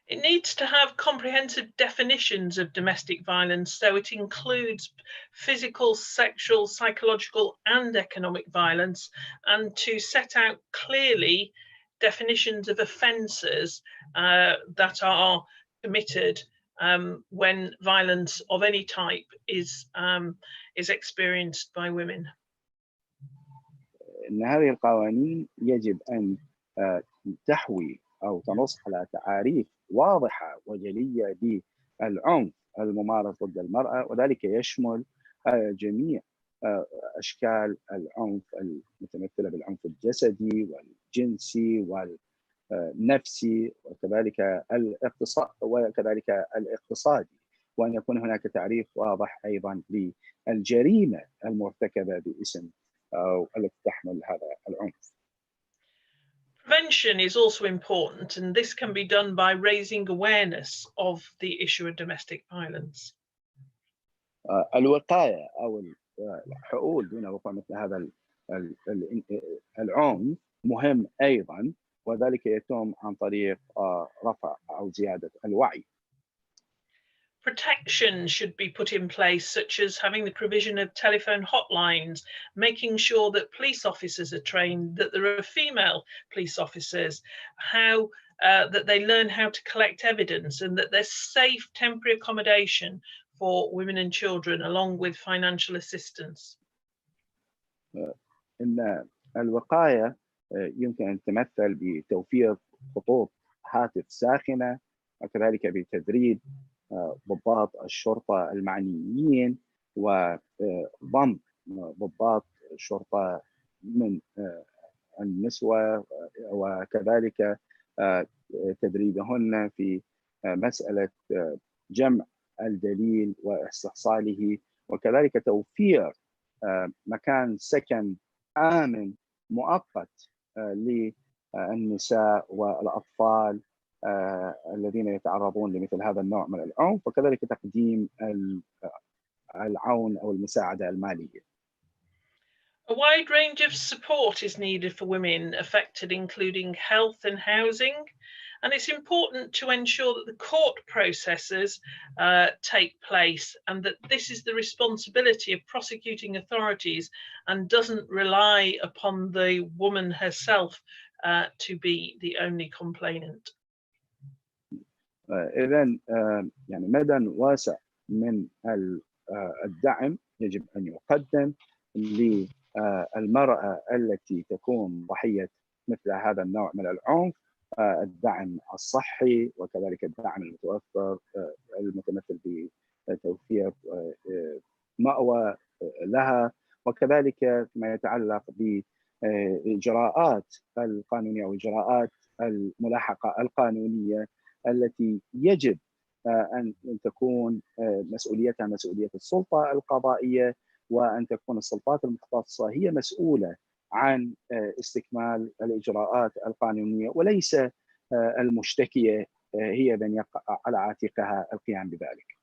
Speaker 4: It needs to have comprehensive definitions of domestic violence, so it includes physical, sexual, psychological, and economic violence, and to set out clearly definitions of offences that are committed when violence of any type is experienced by women.
Speaker 1: إن هذه القوانين يجب أن تحوي أو تنص على تعاريف واضحة وجلية بالعنف الممارس ضد المرأة، وذلك يشمل جميع أشكال العنف المتمثلة بالعنف الجسدي والجنسي والنفسي وكذلك الاقتصادي، وأن يكون هناك تعريف واضح أيضا للجريمة المرتكبة باسم أو التي تحمل هذا العنف.
Speaker 4: Prevention is also important, and this can be done by raising awareness of the issue of domestic violence.
Speaker 1: الوقاية أو الحلول دون وقوع مثل هذا العنف مهم أيضا، وذلك يتم عن طريق رفع أو زيادة الوعي.
Speaker 4: Protection should be put in place, such as having the provision of telephone hotlines, making sure that police officers are trained, that there are female police officers, how that they learn how to collect evidence, and that there's safe temporary accommodation for women and children, along with financial assistance.
Speaker 1: إن الوقاية يمكن أن تتمثل بتوفير خطوط هاتف ساخنة، وكذلك بتدريب ضباط الشرطة المعنيين وضم ضباط الشرطة من النسوة، وكذلك تدريبهن في مسألة جمع الدليل واستحصاله، وكذلك توفير مكان سكن آمن مؤقت للنساء والأطفال الذين يتعرضون لمثل هذا النوع من العنف، وكذلك تقديم العون أو المساعدة المالية.
Speaker 4: A wide range of support is needed for women affected, including health and housing, and it's important to ensure that the court processes take place, and that this is the responsibility of prosecuting authorities and doesn't rely upon the woman herself to be the only complainant.
Speaker 1: إذن يعني مدى واسع من الدعم يجب أن يقدم للمرأة التي تكون ضحية مثل هذا النوع من العنف، الدعم الصحي وكذلك الدعم المتوفر المتمثل بتوفير مأوى لها، وكذلك فيما يتعلق بإجراءات القانونية وإجراءات الملاحقة القانونية التي يجب أن تكون مسؤوليتها مسؤولية السلطة القضائية، وأن تكون السلطات المختصة هي مسؤولة عن استكمال الإجراءات القانونية، وليس المشتكية هي من يقع على عاتقها القيام بذلك.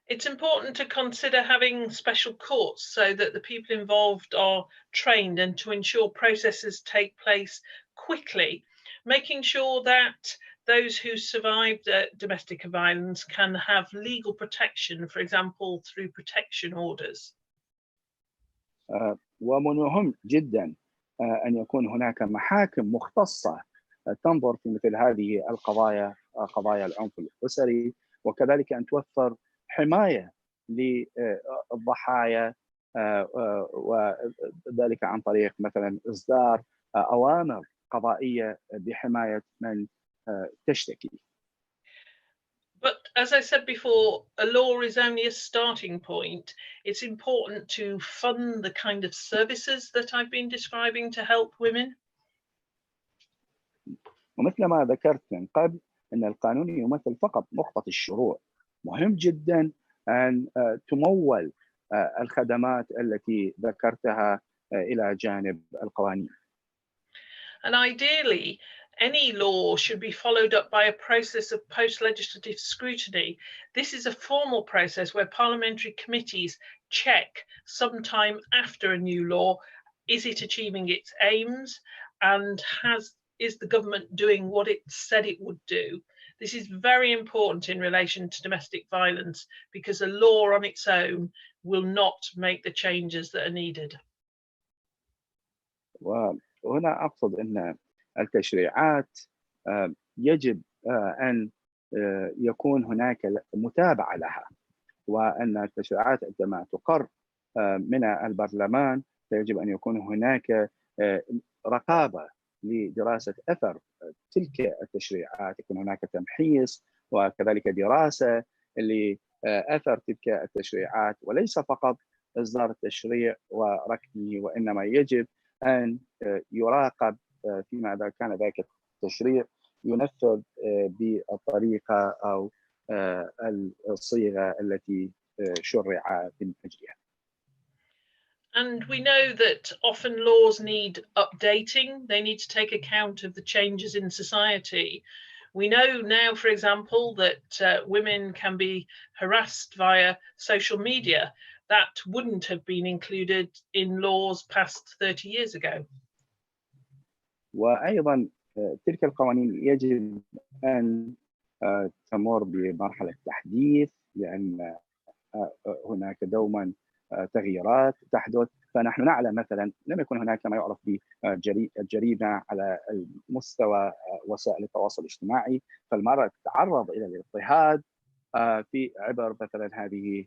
Speaker 4: It's important to consider having special courts so that the people involved are trained and to ensure processes take place quickly, making sure that those who survived domestic violence can have legal protection, for example, through protection orders.
Speaker 1: ومن المهم جدا أن يكون هناك محاكم مختصة تنظر في مثل هذه القضايا، قضايا العنف الأسري، وكذلك أن توفر حماية للضحايا، وذلك عن طريق مثلا إصدار أوامر قضائية بحماية من تشتكي.
Speaker 4: But as I said before, a law is only a starting point. It's important to fund the kind of services that I've been describing to help women.
Speaker 1: ومثل ما ذكرت من قبل أن القانون يمثل فقط نقطة الشروع. مهم جدا أن تمول الخدمات التي ذكرتها إلى جانب القوانين.
Speaker 4: And ideally, any law should be followed up by a process of post-legislative scrutiny. This is a formal process where parliamentary committees check sometime after a new law, is it achieving its aims, and is the government doing what it said it would do? This is very important in relation to domestic violence, because a law on its own will not make the changes that are needed.
Speaker 1: وهنا أقصد أن التشريعات يجب أن يكون هناك متابعة لها، وأن التشريعات عندما تقر من البرلمان فيجب أن يكون هناك رقابة لدراسة أثر تلك التشريعات، يكون هناك تمحيص وكذلك دراسة لأثر تلك التشريعات، وليس فقط إصدار التشريع وركنه، وإنما يجب أن يراقب فيما إذا كان ذاك التشريع ينفذ بالطريقة أو الصيغة التي شرع من أجلها.
Speaker 4: And we know that often laws need updating. They need to take account of the changes in society. We know now, for example, that women can be harassed via social media. That wouldn't have been included in laws passed 30 years ago.
Speaker 1: وأيضا تلك القوانين يجب أن تمر بمرحلة تحديث، لأن هناك دوما تغييرات تحدث. فنحن نعلم مثلا لم يكن هناك ما يعرف بالجريمة على مستوى وسائل التواصل الاجتماعي، فالمرأة تتعرض إلى الاضطهاد في عبر مثلا هذه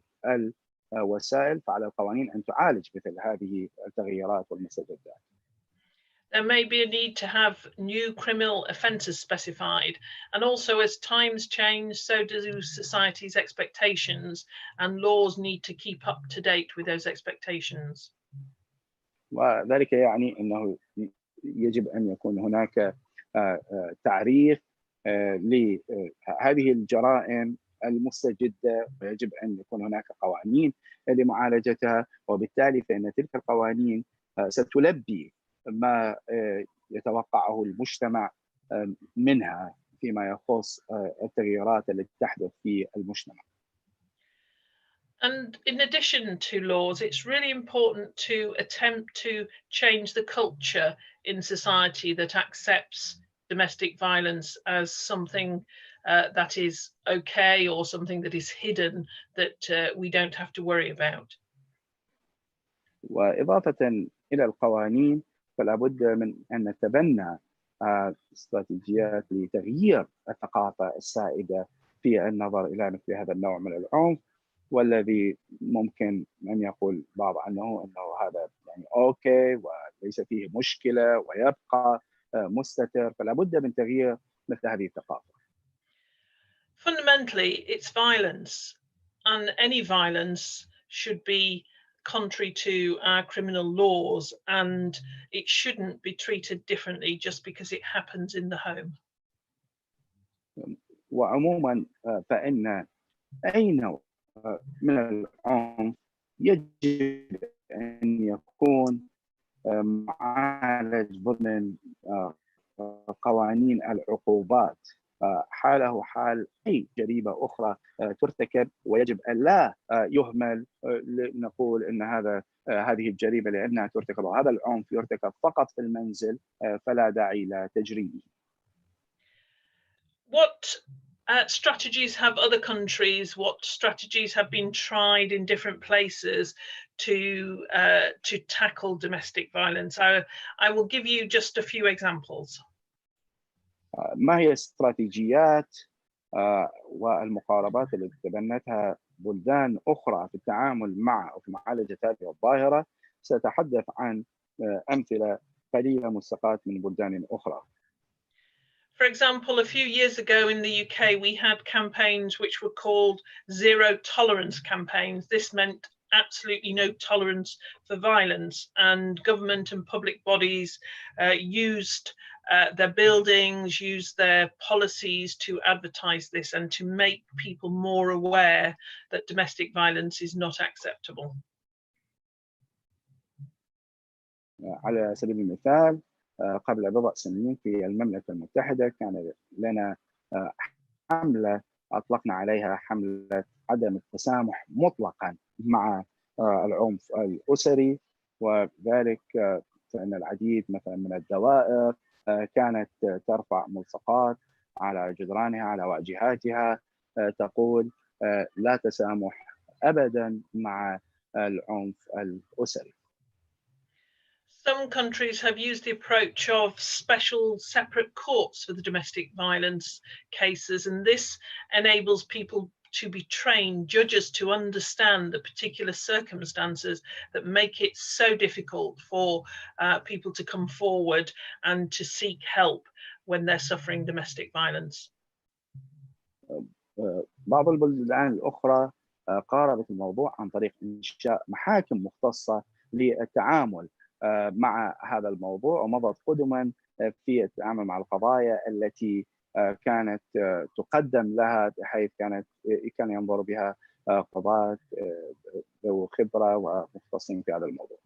Speaker 1: الوسائل، فعلى القوانين أن تعالج مثل هذه التغييرات والمستجدات.
Speaker 4: There may be a need to have new criminal offences specified, and also as times change, so do society's expectations, and laws need to keep up to date with those expectations.
Speaker 1: وذلك يعني أنه يجب أن يكون هناك تعريف لهذه الجرائم المستجدة، ويجب أن يكون هناك قوانين لمعالجتها، وبالتالي فإن تلك القوانين ستلبي ما يتوقعه المجتمع منها فيما يخص التغييرات التي تحدث في المجتمع.
Speaker 4: And in addition to laws, it's really important to attempt to change the culture in society that accepts domestic violence as something that is okay, or something that is hidden, that we don't have to worry about.
Speaker 1: وإضافة إلى القوانين فلا بد من أن نتبنى استراتيجيات لتغيير الثقافة السائدة في النظر إلى مثل هذا النوع من العنف، والذي ممكن أن يقول بعض أنه هذا يعني أوكي وليس فيه مشكلة ويبقى مستتر، فلا بد من تغيير مثل هذه الثقافة.
Speaker 4: Fundamentally, it's violence, and any violence should be contrary to our criminal laws, and it shouldn't be treated differently just because it happens in the home.
Speaker 1: وعموما فإن أي نوع من العنف يجب أن يكون معالج ضمن قوانين العقوبات حاله حال أي جريمة أخرى ترتكب، ويجب أن لا يهمل. نقول أن هذه الجريمة لأنها ترتكب، هذا العنف يرتكب فقط في المنزل، فلا داعي لتجريمه.
Speaker 4: What strategies have other countries, what strategies have been tried in different places to tackle domestic violence? I will give you just a few examples.
Speaker 1: ما هي الاستراتيجيات والمقاربات التي تبنتها بلدان أخرى في التعامل مع أو في معالجة هذه الظاهرة؟ سأتحدث عن أمثلة قليلة مستقاة من بلدان أخرى.
Speaker 4: For example, a few years ago in the UK, we had campaigns which were called zero tolerance campaigns. This meant absolutely no tolerance for violence, and government and public bodies used their buildings, used their policies to advertise this and to make people more aware that domestic violence is not acceptable.
Speaker 1: على سبيل المثال قبل بضع سنين في المملكة المتحدة كان لنا حملة أطلقنا عليها حملة عدم التسامح مطلقا مع العنف الأسري، وذلك فإن العديد مثلا من الدوائر كانت ترفع ملصقات على جدرانها على واجهاتها تقول لا تسامح أبدا مع العنف الأسري.
Speaker 4: Some countries have used the approach of special separate courts for the domestic violence cases, and this enables people to be trained, judges to understand the particular circumstances that make it so difficult for people to come forward and to seek help when they're suffering domestic violence.
Speaker 1: بعض البلدان الأخرى قاربت الموضوع عن طريق إنشاء محاكم مختصة للتعامل مع هذا الموضوع، ومضت قدما في التعامل مع القضايا التي كانت تقدم لها، بحيث كان ينظر بها قضاة ذو خبرة ومختصين في هذا الموضوع.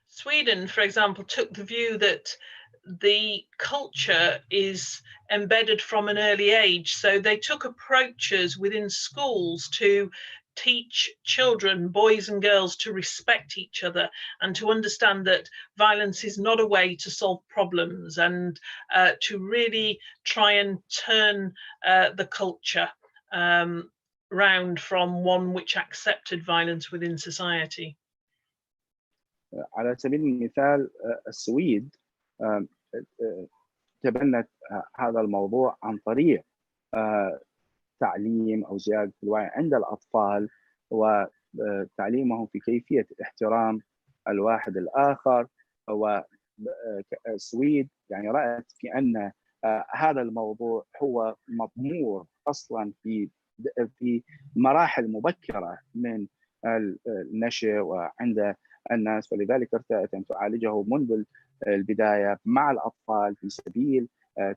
Speaker 4: Sweden, for example, took the view that the culture is embedded from an early age. So they took approaches within schools to teach children, boys and girls, to respect each other and to understand that violence is not a way to solve problems, and to really try and turn the culture round from one which accepted violence within society.
Speaker 1: على سبيل المثال السويد تبنت هذا الموضوع عن طريق تعليم أو زيادة الوعي عند الأطفال وتعليمهم في كيفية احترام الواحد الآخر. والسويد يعني رأت في أن هذا الموضوع هو مضمور أصلا في مراحل مبكرة من النشء وعند الناس، فلذلك ارتأت أن تعالجه منذ البداية مع الأطفال في سبيل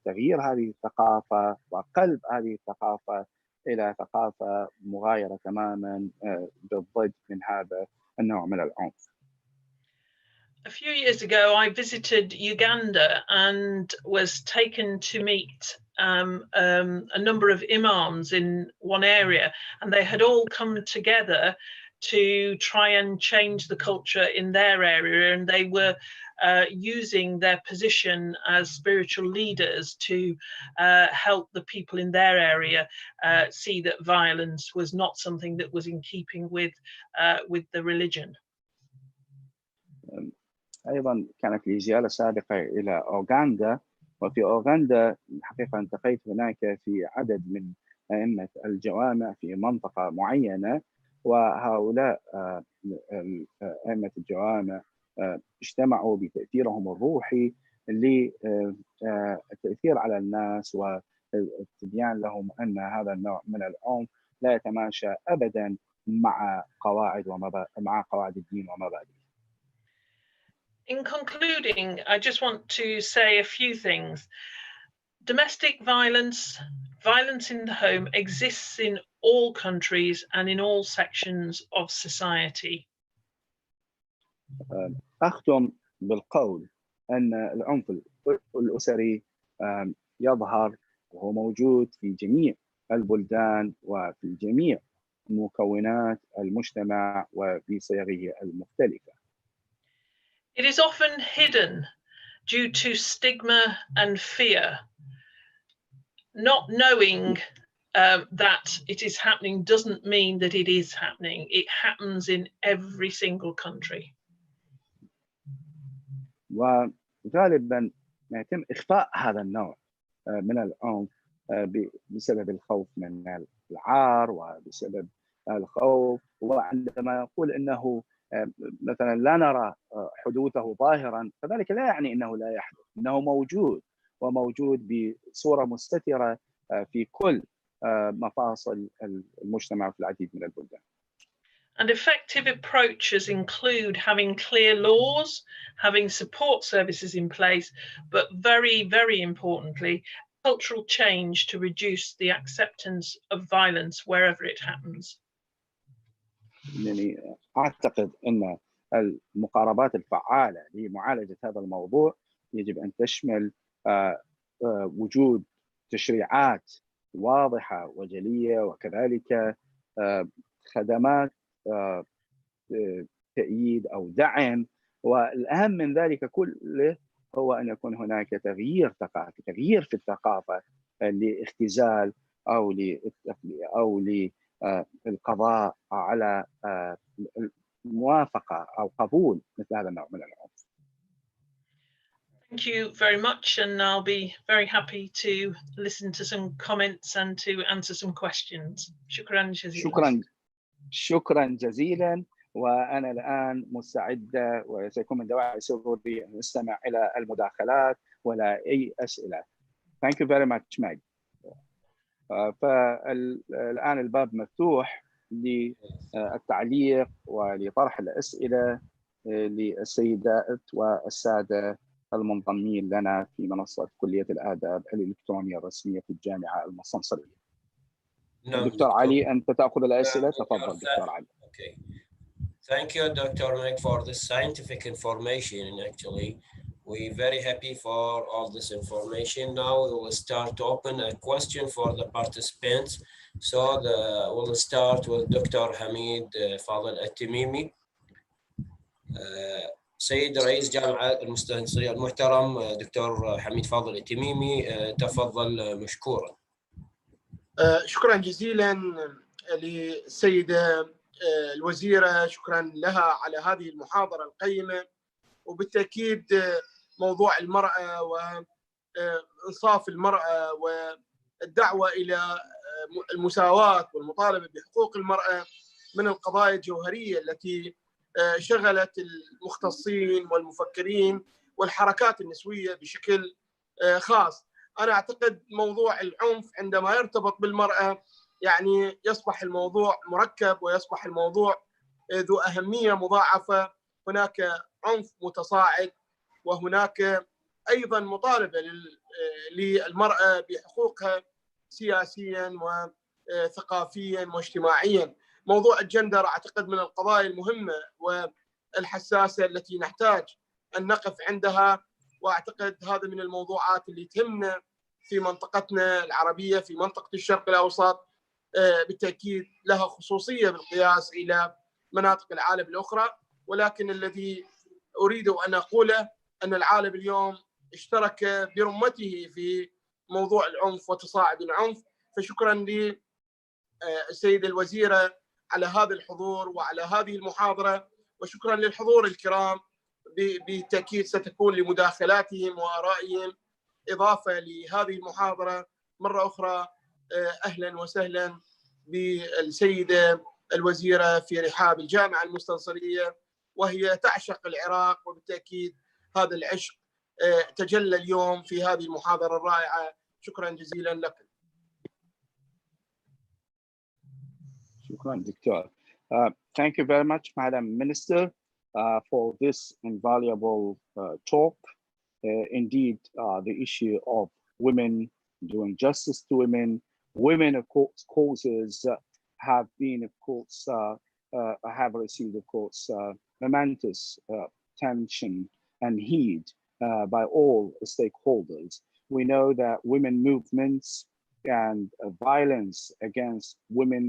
Speaker 1: تغيير هذه الثقافة وقلب هذه الثقافة إلى ثقافة مغايرة تماما بالضد من هذا النوع من العنف.
Speaker 4: A few years ago, I visited Uganda and was taken to meet a number of imams in one area, and they had all come together to try and change the culture in their area, and they were using their position as spiritual leaders to help the people in their area see that violence was not something that was in keeping with the religion.
Speaker 1: أيضا كانت لي زيارة سابقة إلى أوغندا، وفي أوغندا حقيقة التقيت هناك في عدد من أئمة الجوامع في منطقة معينة، وهؤلاء أئمة الجوامع اجتمعوا بتأثيرهم الروحي للتأثير على الناس والتبيان لهم أن هذا النوع من العنف لا يتماشى أبدا مع قواعد الدين ومبادئه.
Speaker 4: In concluding, I just want to say a few things. Domestic violence, violence in the home exists in all countries and in all sections of society.
Speaker 1: أختم بالقول أن العنف الأسري يظهر وهو موجود في جميع البلدان وفي جميع مكونات المجتمع وفي صيغه المختلفة.
Speaker 4: It is often hidden due to stigma and fear. Not knowing that it is happening doesn't mean that it is happening. It happens in every single country.
Speaker 1: وغالبا يتم إخفاء هذا النوع من العنف بسبب الخوف من العار وبسبب الخوف، وعندما نقول أنه مثلا لا نرى حدوثه ظاهرا فذلك لا يعني أنه لا يحدث، أنه موجود وموجود بصورة مستترة في كل مفاصل المجتمع في العديد من البلدان.
Speaker 4: And effective approaches include having clear laws, having support services in place, but very, very importantly, cultural change to reduce the acceptance of violence wherever it happens.
Speaker 1: يعني أعتقد أن المقاربات الفعالة لمعالجة هذا الموضوع يجب أن تشمل وجود تشريعات واضحة وجلية، وكذلك خدمات تأييد أو دعم، والأهم من ذلك كله هو أن يكون هناك تغيير ثقافي، تغيير في الثقافة لاختزال أو للقضاء على الموافقة أو قبول مثل هذا النوع من العنف.
Speaker 4: Thank you very much, and I'll be very happy to listen to some comments and to answer some questions. شكرا جزيلا.
Speaker 1: شكرا جزيلا، وأنا الآن مستعدة وسيكون من دواعي سروري أن أستمع إلى المداخلات ولا أي أسئلة. Thank you very much, Meg. فالآن الباب مفتوح للتعليق ولطرح الأسئلة للسيدات والسادة المنضمين لنا في منصة كلية الآداب الإلكترونية الرسمية في الجامعة المستنصرية. دكتور علي، أنت تأخذ الأسئلة، تفضل دكتور علي.
Speaker 3: Okay. Thank you, Dr. Meg, for this scientific information. Actually, we're very happy for all this information. Now we will start to open a question for the participants. So we'll start with Dr. Hamid Fadel Al-Tamimi. سيد رئيس جامعة المستنصرية المحترم دكتور حميد فاضل التميمي، تفضل مشكورا.
Speaker 5: شكرا جزيلا للسيدة الوزيرة، شكرا لها على هذه المحاضرة القيمة. وبالتأكيد موضوع المرأة وإنصاف المرأة والدعوة إلى المساواة والمطالبة بحقوق المرأة من القضايا الجوهرية التي شغلت المختصين والمفكرين والحركات النسوية بشكل خاص. أنا أعتقد موضوع العنف عندما يرتبط بالمرأة يعني يصبح الموضوع مركب ويصبح الموضوع ذو أهمية مضاعفة. هناك عنف متصاعد، وهناك أيضا مطالبة للمرأة بحقوقها سياسيا وثقافيا واجتماعيا. موضوع الجندر أعتقد من القضايا المهمة والحساسة التي نحتاج أن نقف عندها، وأعتقد هذا من الموضوعات اللي تهمنا في منطقتنا العربية، في منطقة الشرق الأوسط. بالتأكيد لها خصوصية بالقياس إلى مناطق العالم الأخرى، ولكن الذي أريد أن أقوله أن العالم اليوم اشترك برمته في موضوع العنف وتصاعد العنف. فشكرا للسيدة الوزيرة على هذا الحضور وعلى هذه المحاضرة، وشكرا للحضور الكرام. بالتأكيد ستكون لمداخلاتهم وآرائهم إضافة لهذه المحاضرة. مرة أخرى أهلا وسهلا بالسيدة الوزيرة في رحاب الجامعة المستنصرية، وهي تعشق العراق، وبالتأكيد هذا العشق تجلى اليوم في هذه المحاضرة الرائعة. شكرا جزيلا لكم.
Speaker 1: شكرا دكتور. Thank you very much, Madam Minister, for this invaluable talk. Indeed, the issue of women, doing justice to women, of course, causes have been, of course, have received, of course, momentous attention and heed by all stakeholders. We know that women movements and violence against women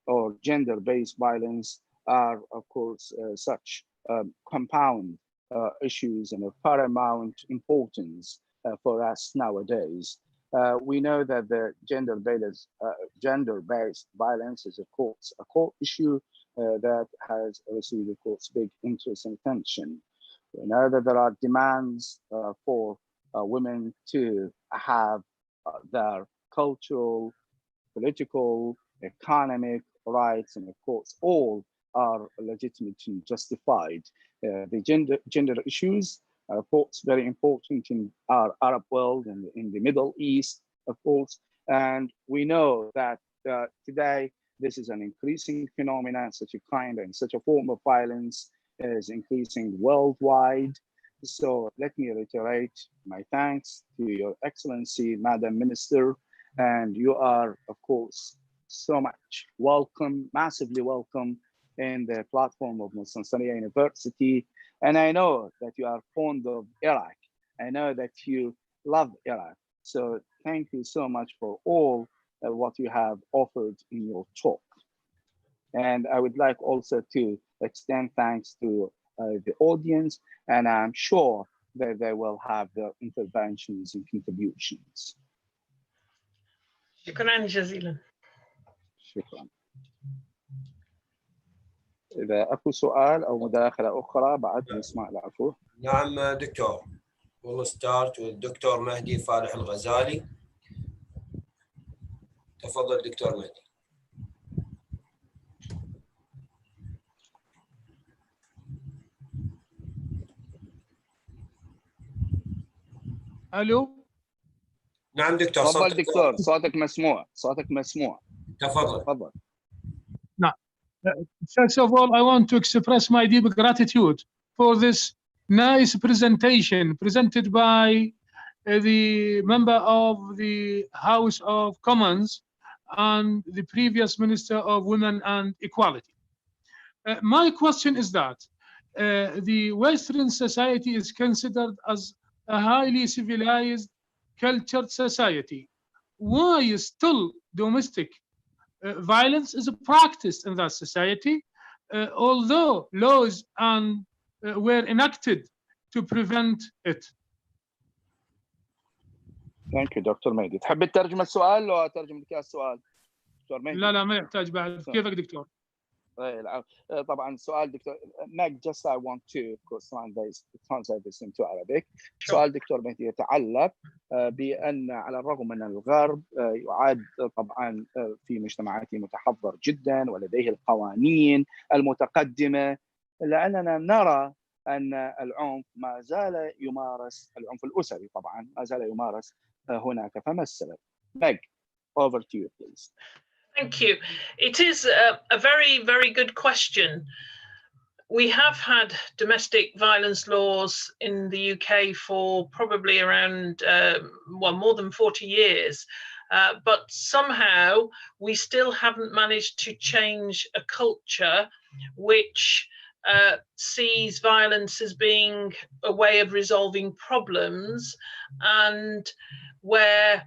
Speaker 1: or gender-based violence are, of course, such compound issues and of paramount importance for us nowadays. We know that the gender-based violence is, of course, a core issue that has received, of course, big interest and attention. We know that there are demands for women to have their cultural, political, economic rights, and of course, all are legitimate and justified. The gender issues are, of course, very important in our Arab world and in the Middle East, of course. And we know that today, this is an increasing phenomenon, such a kind and such a form of violence is increasing worldwide. So let me reiterate my thanks to Your Excellency, Madam Minister, and you are, of course, so much welcome, massively welcome in the platform of Mustansariya University. And I know that you are fond of Iraq I know that you love Iraq. So thank you so much for all what you have offered in your talk. And I would like also to extend thanks to the audience, and I'm sure that they will have their interventions and contributions.
Speaker 4: شكرا جزيلا.
Speaker 1: شكرا. إذا أكو سؤال أو مداخلة أخرى بعد نسمع العفو.
Speaker 3: نعم دكتور. We'll start with دكتور مهدي فالح الغزالي. تفضل دكتور مهدي.
Speaker 6: الو.
Speaker 3: نعم دكتور.
Speaker 1: تفضل دكتور، صوتك مسموع، صوتك مسموع.
Speaker 3: تفضل.
Speaker 6: نعم. First of all, I want to express my deep gratitude for this nice presentation presented by the member of the House of Commons and the previous Minister of Women and Equality. My question is that the Western society is considered as a highly civilized, cultured society. Why still domestic violence is practiced in that society, although laws were enacted to prevent it?
Speaker 1: Thank you دكتور مهدي. تحب تترجم السؤال لو أترجم لك السؤال دكتور مهدي؟
Speaker 6: لا ما يحتاج بعد. كيفك دكتور؟
Speaker 1: طبعا السؤال دكتور Meg, just I want to translate this into Arabic. سؤال دكتور مهدي يتعلق بأن على الرغم من الغرب يعد طبعا في مجتمعاته متحضر جدا ولديه القوانين المتقدمة، لأننا نرى أن العنف ما زال يمارس، العنف الأسري طبعا ما زال يمارس هناك، فما السبب؟ Meg, over to you please.
Speaker 4: Thank you. It is a very, very good question. We have had domestic violence laws in the UK for probably around, more than 40 years. But somehow we still haven't managed to change a culture which sees violence as being a way of resolving problems, and where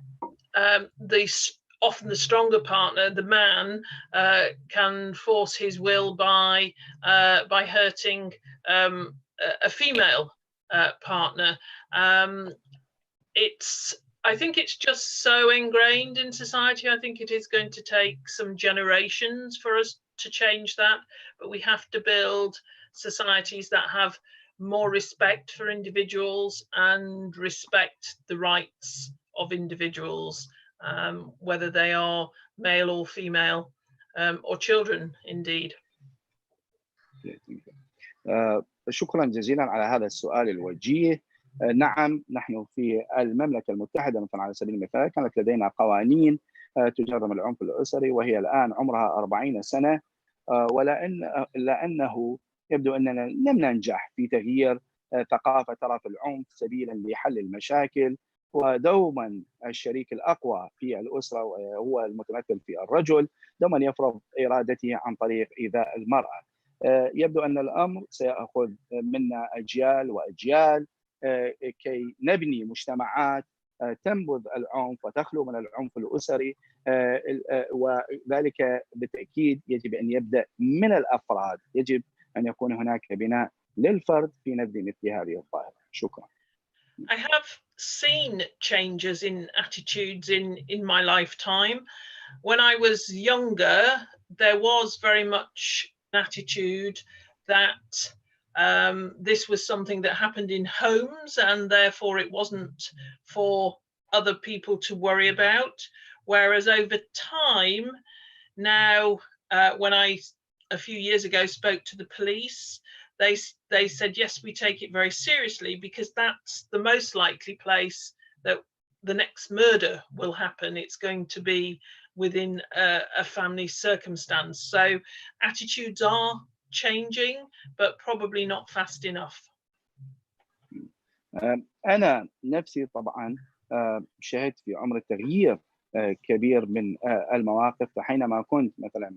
Speaker 4: often the stronger partner, the man, can force his will by hurting a female partner. I think it's just so ingrained in society. I think it is going to take some generations for us to change that, but we have to build societies that have more respect for individuals and respect the rights of individuals, whether they are male or female, or children indeed.
Speaker 1: شكرا جزيلا على هذا السؤال الوجيه. نعم، نحن في المملكة المتحدة مثلا على سبيل المثال كانت لدينا قوانين تجرم العنف الأسري، وهي الآن عمرها 40 سنة، لأنه يبدو أننا لم ننجح في تغيير ثقافة طرف العنف سبيلا لحل المشاكل. ودوما الشريك الأقوى في الأسرة هو المتمثل في الرجل، دوما يفرض إرادته عن طريق إيذاء المرأة. يبدو أن الأمر سيأخذ منا أجيال وأجيال كي نبني مجتمعات تنبذ العنف وتخلو من العنف الأسري، وذلك بالتأكيد يجب أن يبدأ من الأفراد، يجب أن يكون هناك بناء للفرد في نبذ مثل هذه الظاهرة. شكرا.
Speaker 4: I have seen changes in attitudes in my lifetime. When I was younger, there was very much an attitude that this was something that happened in homes and therefore it wasn't for other people to worry about. Whereas over time, now, when I a few years ago spoke to the police, they said, yes, we take it very seriously because that's the most likely place that the next murder will happen. It's going to be within a family circumstance. So attitudes are changing, but probably not fast enough.
Speaker 1: أنا نفسي طبعا شهدت في عمر التغيير كبير من المواقف. فحينما كنت مثلا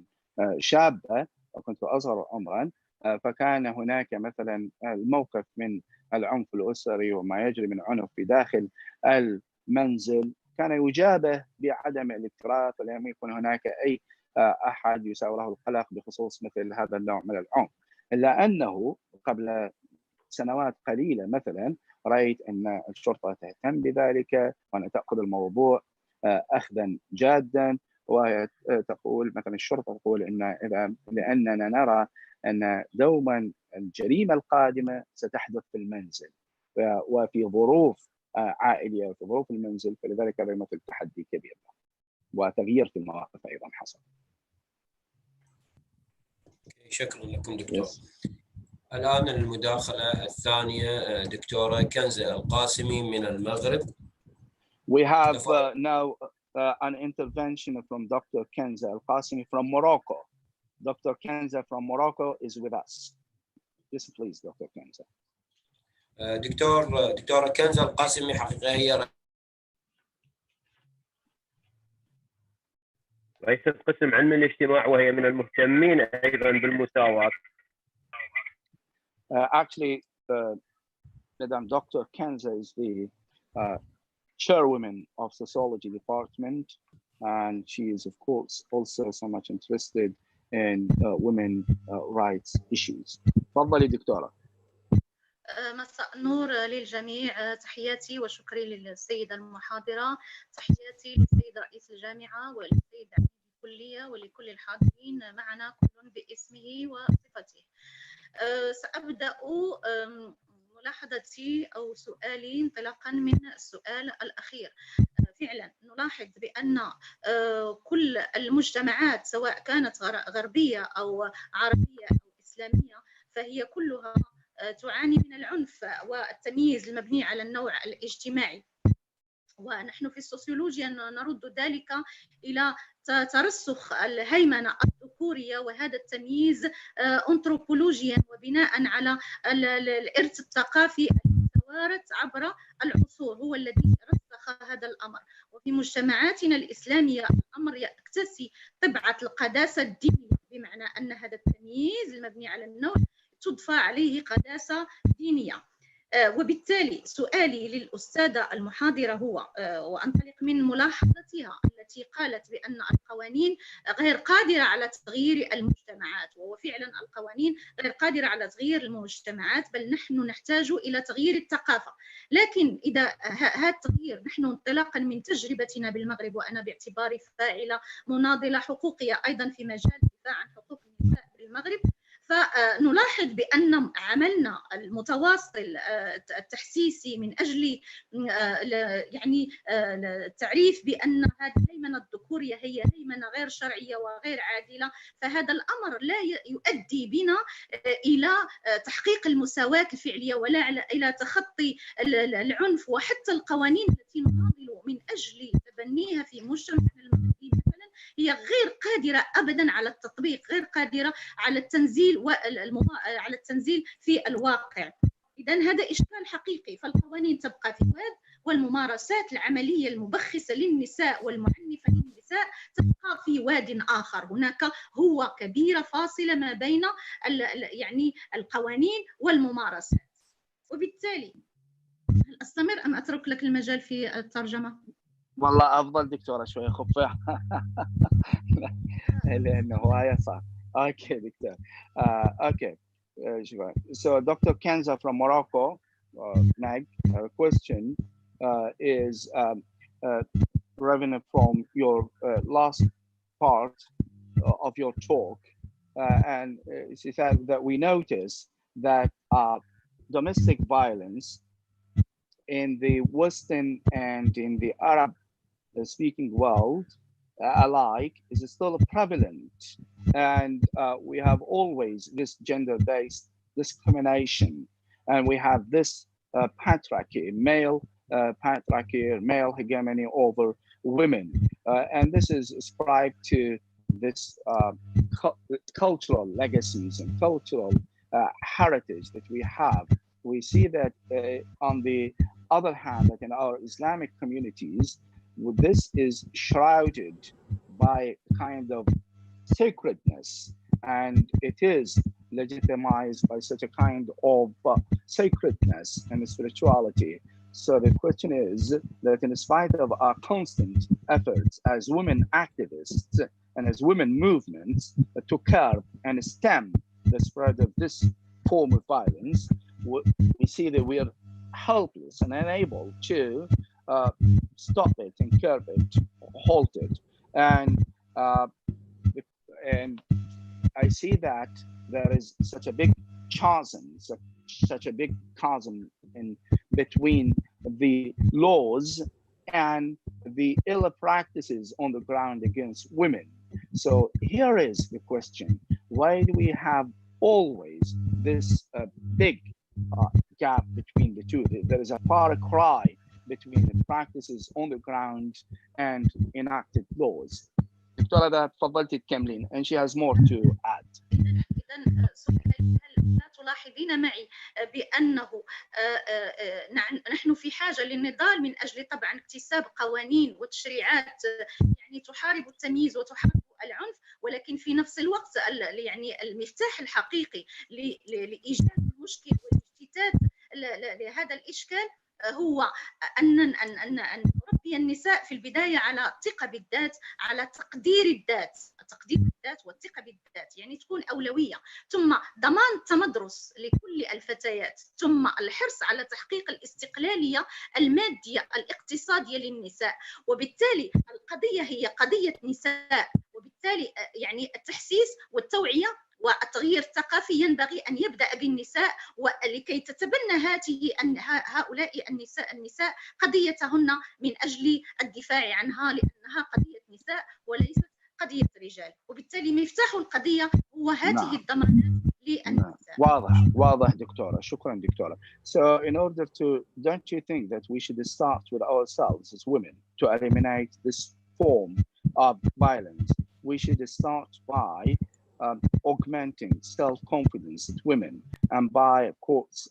Speaker 1: شابة وكنت أصغر عمرا فكان هناك مثلا الموقف من العنف الأسري وما يجري من عنف في داخل المنزل كان يجابه بعدم الاكتراث، ولم يكن هناك أي أحد يساوي له القلق بخصوص مثل هذا النوع من العنف. إلا أنه قبل سنوات قليلة مثلا رأيت أن الشرطة تهتم بذلك وأن تأخذ الموضوع أخذا جادا، وتقول مثلا الشرطة تقول لأننا نرى أن دوما الجريمة القادمة ستحدث في المنزل وفي ظروف عائلية وفي ظروف المنزل، فلذلك هذا يمثل تحدي كبير وتغيير في المواقف أيضا حصل.
Speaker 3: شكرا لكم دكتور. الآن المداخلة الثانية دكتورة كنزة القاسمي من المغرب.
Speaker 1: We have now an intervention from Dr. Kenza Al-Qasimi from Morocco. Dr. Kenza from Morocco is with us. Yes, please, Dr. Kenza.
Speaker 3: دكتورة كنزة القاسمي حقيقة هي
Speaker 7: رئيسة قسم علم الاجتماع، وهي من المهتمين أيضا بالمساواة.
Speaker 1: Actually, Madam Dr. Kenza is the chairwoman of sociology department, and she is of course also so much interested in women rights issues. تفضلي دكتورة.
Speaker 8: مساء النور للجميع، تحياتي وشكري للسيدة المحاضرة، تحياتي للسيد رئيس الجامعة والسيد عميد الكلية ولكل الحاضرين معنا كل باسمه وصفته. سأبدأ ملاحظتي أو سؤالي انطلاقا من السؤال الأخير. فعلا نلاحظ بأن كل المجتمعات سواء كانت غربية أو عربية أو إسلامية فهي كلها تعاني من العنف والتمييز المبني على النوع الاجتماعي، ونحن في السوسيولوجيا نرد ذلك إلى ترسخ الهيمنة الذكورية وهذا التمييز أنثروبولوجيا وبناء على الإرث الثقافي المتوارث عبر العصور هو الذي رسخ هذا الأمر. وفي مجتمعاتنا الإسلامية الأمر يكتسي طبعة القداسة الدينية، بمعنى أن هذا التمييز المبني على النوع تضفى عليه قداسة دينية. وبالتالي سؤالي للأستاذة المحاضرة هو وأنطلق من ملاحظتها التي قالت بأن القوانين غير قادرة على تغيير المجتمعات، وهو فعلا القوانين غير قادرة على تغيير المجتمعات، بل نحن نحتاج إلى تغيير الثقافة. لكن إذا هذا التغيير نحن انطلاقا من تجربتنا بالمغرب، وأنا باعتباري فاعلة مناضلة حقوقية أيضا في مجال الدفاع عن حقوق النساء بالمغرب، فنلاحظ بأن عملنا المتواصل التحسيسي من أجل يعني التعريف بأن هذه الهيمنة الذكورية هي هيمنة غير شرعية وغير عادلة، فهذا الأمر لا يؤدي بنا إلى تحقيق المساواة الفعلية ولا إلى تخطي العنف، وحتى القوانين التي نناضل من أجل تبنيها في مجتمعنا المغربي مثلا هي غير قادرة أبدا على التطبيق، غير قادرة على التنزيل على التنزيل في الواقع. إذن هذا إشكال حقيقي، فالقوانين تبقى في واد، والممارسات العملية المبخسة للنساء والمعنفة للنساء تبقى في واد آخر. هناك هو كبيرة فاصلة ما بين يعني القوانين والممارسات. وبالتالي هل أستمر أم أترك لك المجال في الترجمة؟
Speaker 1: والله أفضل دكتورة شوي خفيها لأنه هواية صعب. Okay, Victor. Okay. So Dr. Kenza from Morocco, Nag, her question is revenue from your last part of your talk. And she said that we noticed that domestic violence in the Western and in the Arab speaking world alike is still prevalent, and we have always this gender-based discrimination, and we have this patriarchy, male patriarchy, male hegemony over women, and this is ascribed to this cultural legacies and cultural heritage that we have. We see that on the other hand, that in our Islamic communities, this is shrouded by kind of sacredness, and it is legitimized by such a kind of sacredness and spirituality. So the question is that in spite of our constant efforts as women activists and as women movements to curb and stem the spread of this form of violence, we see that we are helpless and unable to stop it and curb it, halt it. And I see that there is such a big chasm, such a big chasm in between the laws and the ill practices on the ground against women. So here is the question: why do we have always this big gap between the two? There is a far cry between the practices on the ground and enacted laws. دكتورة إذا تفضلتي تكملين and she has more to add.
Speaker 8: إذن هل لا تلاحظين معي بأنه نحن في حاجة للنضال من أجل طبعا اكتساب قوانين وتشريعات يعني تحارب التمييز وتحارب العنف، ولكن في نفس الوقت يعني المفتاح الحقيقي لإيجاد المشكل والاجتثاث لهذا الإشكال هو أن نربي النساء في البداية على الثقة بالذات، على تقدير الذات والثقة بالذات، يعني تكون أولوية، ثم ضمان التمدرس لكل الفتيات، ثم الحرص على تحقيق الاستقلالية المادية الاقتصادية للنساء. وبالتالي القضية هي قضية نساء، وبالتالي يعني التحسيس والتوعية والتغيير الثقافي ينبغي أن يبدأ بالنساء، ولكي تتبنى هؤلاء النساء قضيتهن من أجل الدفاع عنها، لأنها قضية نساء وليست قضية رجال، وبالتالي مفتاح القضية هو هذه الضمانات للنساء.
Speaker 1: واضح دكتورة، شكرا دكتورة. So in order to, don't you think that we should start with ourselves as women to eliminate this form of violence? We should start by augmenting self-confidence in women, and by, of course,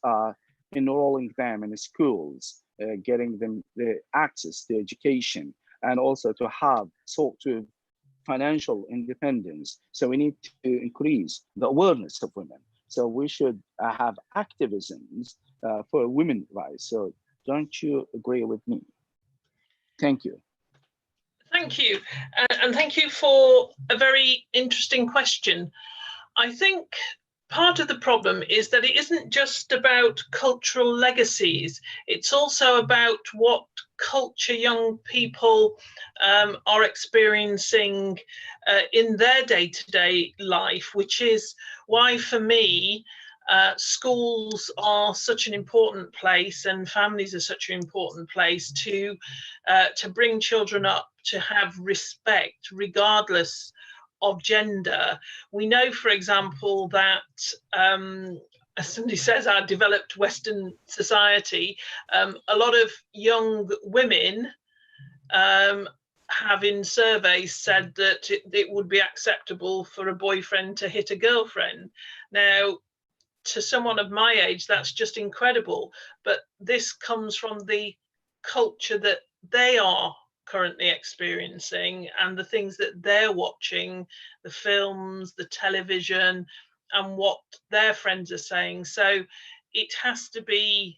Speaker 1: enrolling them in schools, getting them the access to education, and also to have sort of financial independence. So we need to increase the awareness of women. So we should have activisms for women's rights. So don't you agree with me? Thank you.
Speaker 4: Thank you. And thank you for a very interesting question. I think part of the problem is that it isn't just about cultural legacies. It's also about what culture young people are experiencing in their day-to-day life, which is why, for me, schools are such an important place, and families are such an important place to bring children up to have respect regardless of gender. We know, for example, that as somebody says, our developed Western society, a lot of young women have in surveys said that it would be acceptable for a boyfriend to hit a girlfriend. Now, to someone of my age, that's just incredible. But this comes from the culture that they are currently experiencing and the things that they're watching, the films, the television, and what their friends are saying. So it has to be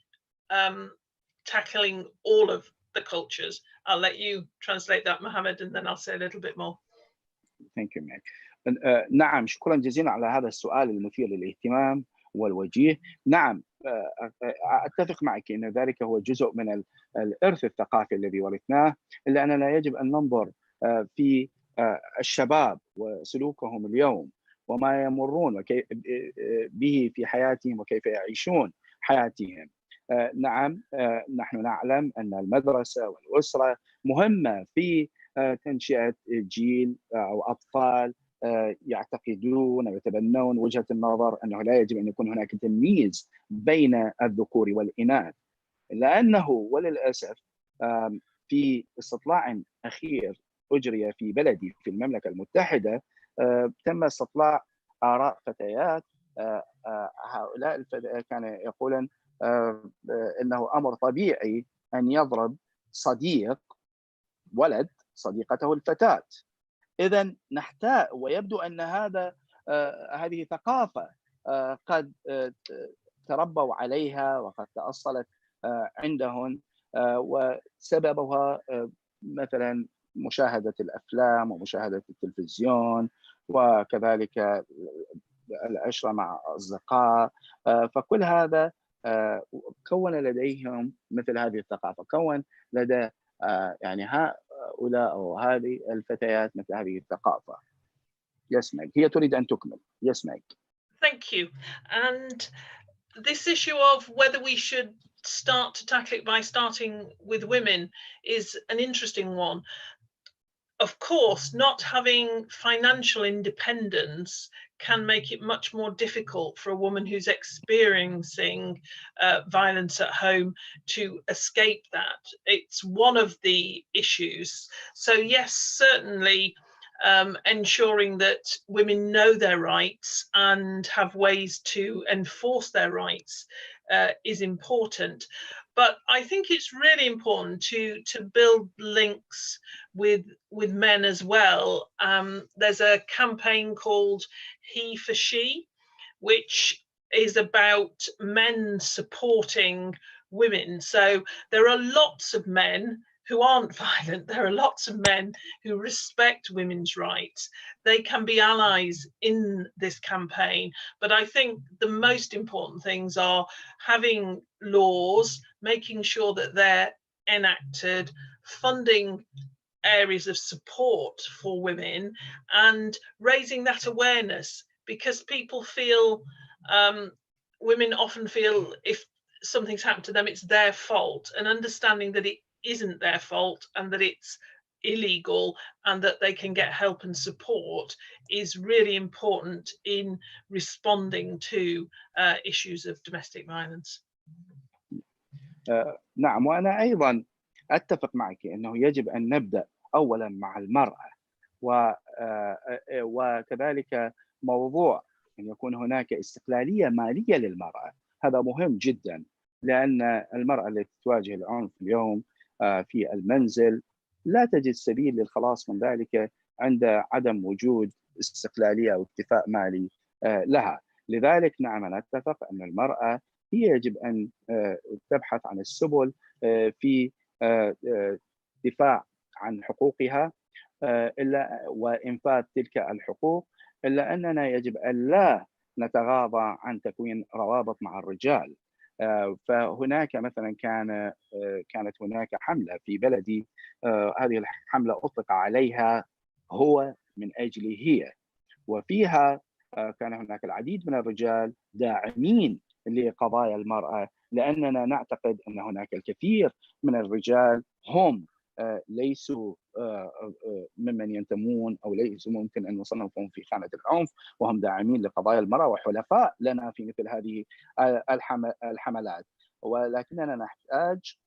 Speaker 4: tackling all of the cultures. I'll let you translate that, Mohammed, and then I'll say a little bit more.
Speaker 1: Thank you, Meg. نعم، شكرا جزيلا على هذا السؤال المثير للاهتمام والوجيه. نعم، أتفق معك أن ذلك هو جزء من الإرث الثقافي الذي ورثناه، إلا أننا يجب أن ننظر في الشباب وسلوكهم اليوم وما يمرون به في حياتهم وكيف يعيشون حياتهم. نعم، نحن نعلم أن المدرسة والأسرة مهمة في تنشئة جيل أو أطفال يعتقدون ويتبنون وجهة النظر أنه لا يجب أن يكون هناك تمييز بين الذكور والإناث، لأنه وللأسف في استطلاع أخير أجري في بلدي في المملكة المتحدة تم استطلاع آراء فتيات. هؤلاء الفتيات كانوا يقولون إنه أمر طبيعي أن يضرب صديق ولد صديقته الفتاة. إذن نحتاج، ويبدو أن هذه ثقافة قد تربوا عليها وقد تأصلت عندهم، وسببها مثلا مشاهدة الأفلام ومشاهدة التلفزيون وكذلك العشرة مع أصدقاء. فكل هذا كون لديهم مثل هذه الثقافة، كون لدى يعني هؤلاء أو هذه الفتيات مثل هذه الثقافة. Yes, Meg. هي تريد أن تكمل. Yes, Meg.
Speaker 4: Thank you. And this issue of whether we should start to tackle it by starting with women is an interesting one. Of course, not having financial independence can make it much more difficult for a woman who's experiencing violence at home to escape that. It's one of the issues. So yes, certainly ensuring that women know their rights and have ways to enforce their rights is important. But I think it's really important to build links with men as well. There's a campaign called He for She, which is about men supporting women. So there are lots of men who aren't violent. There are lots of men who respect women's rights. They can be allies in this campaign. But I think the most important things are having laws, making sure that they're enacted, funding areas of support for women, and raising that awareness, because people feel, women often feel if something's happened to them, it's their fault, and understanding that it isn't their fault and that it's illegal and that they can get help and support is really important in responding to issues of domestic violence.
Speaker 1: نعم، وأنا أيضا أتفق معك أنه يجب أن نبدأ أولا مع المرأة، وكذلك موضوع أن يكون هناك استقلالية مالية للمرأة. هذا مهم جدا، لأن المرأة التي تواجه العنف اليوم في المنزل لا تجد سبيل للخلاص من ذلك عند عدم وجود استقلالية أو اكتفاء مالي لها. لذلك نعم، أنا أتفق أن المرأة هي يجب أن تبحث عن السبل في دفاع عن حقوقها وإنفاذ تلك الحقوق، إلا أننا يجب أن لا نتغاضى عن تكوين روابط مع الرجال. فهناك مثلا كانت هناك حملة في بلدي، هذه الحملة أطلق عليها هو من أجل هي، وفيها كان هناك العديد من الرجال داعمين لقضايا المرأة، لأننا نعتقد أن هناك الكثير من الرجال هم ليسوا ممن ينتمون أو ليسوا ممكن أن نصنفهم في خانة العنف، وهم داعمين لقضايا المرأة وحلفاء لنا في مثل هذه الحملات. ولكننا نحتاج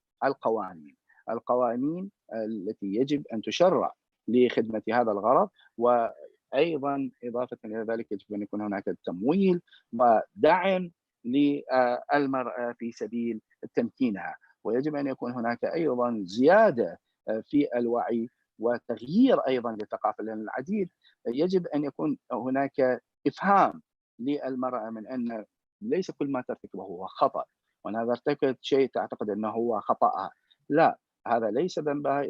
Speaker 1: القوانين التي يجب أن تشرع لخدمة هذا الغرض. وأيضا إضافة إلى ذلك يجب أن يكون هناك تمويل ودعم للمرأة في سبيل تمكينها، ويجب أن يكون هناك أيضا زيادة في الوعي وتغيير أيضا للثقافة، لأن العديد يجب أن يكون هناك إفهام للمرأة من أن ليس كل ما ترتكبه هو خطأ، وأن هذا ارتكبت شيء تعتقد أنه هو خطأها، لا، هذا ليس ذنبها.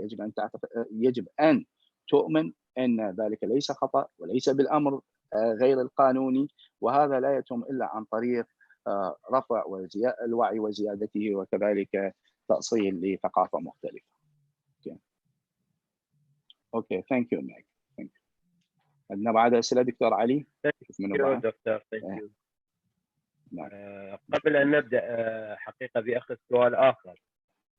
Speaker 1: يجب أن تؤمن أن ذلك ليس خطأ وليس بالأمر غير القانوني، وهذا لا يتم إلا عن طريق رفع الوعي وزيادته، وكذلك تأصيل لثقافة مختلفة. اوكي ثانك يو ماك. عندنا بعد اسئله دكتور علي؟
Speaker 7: دكتور قبل ان نبدا حقيقه باخذ سؤال اخر،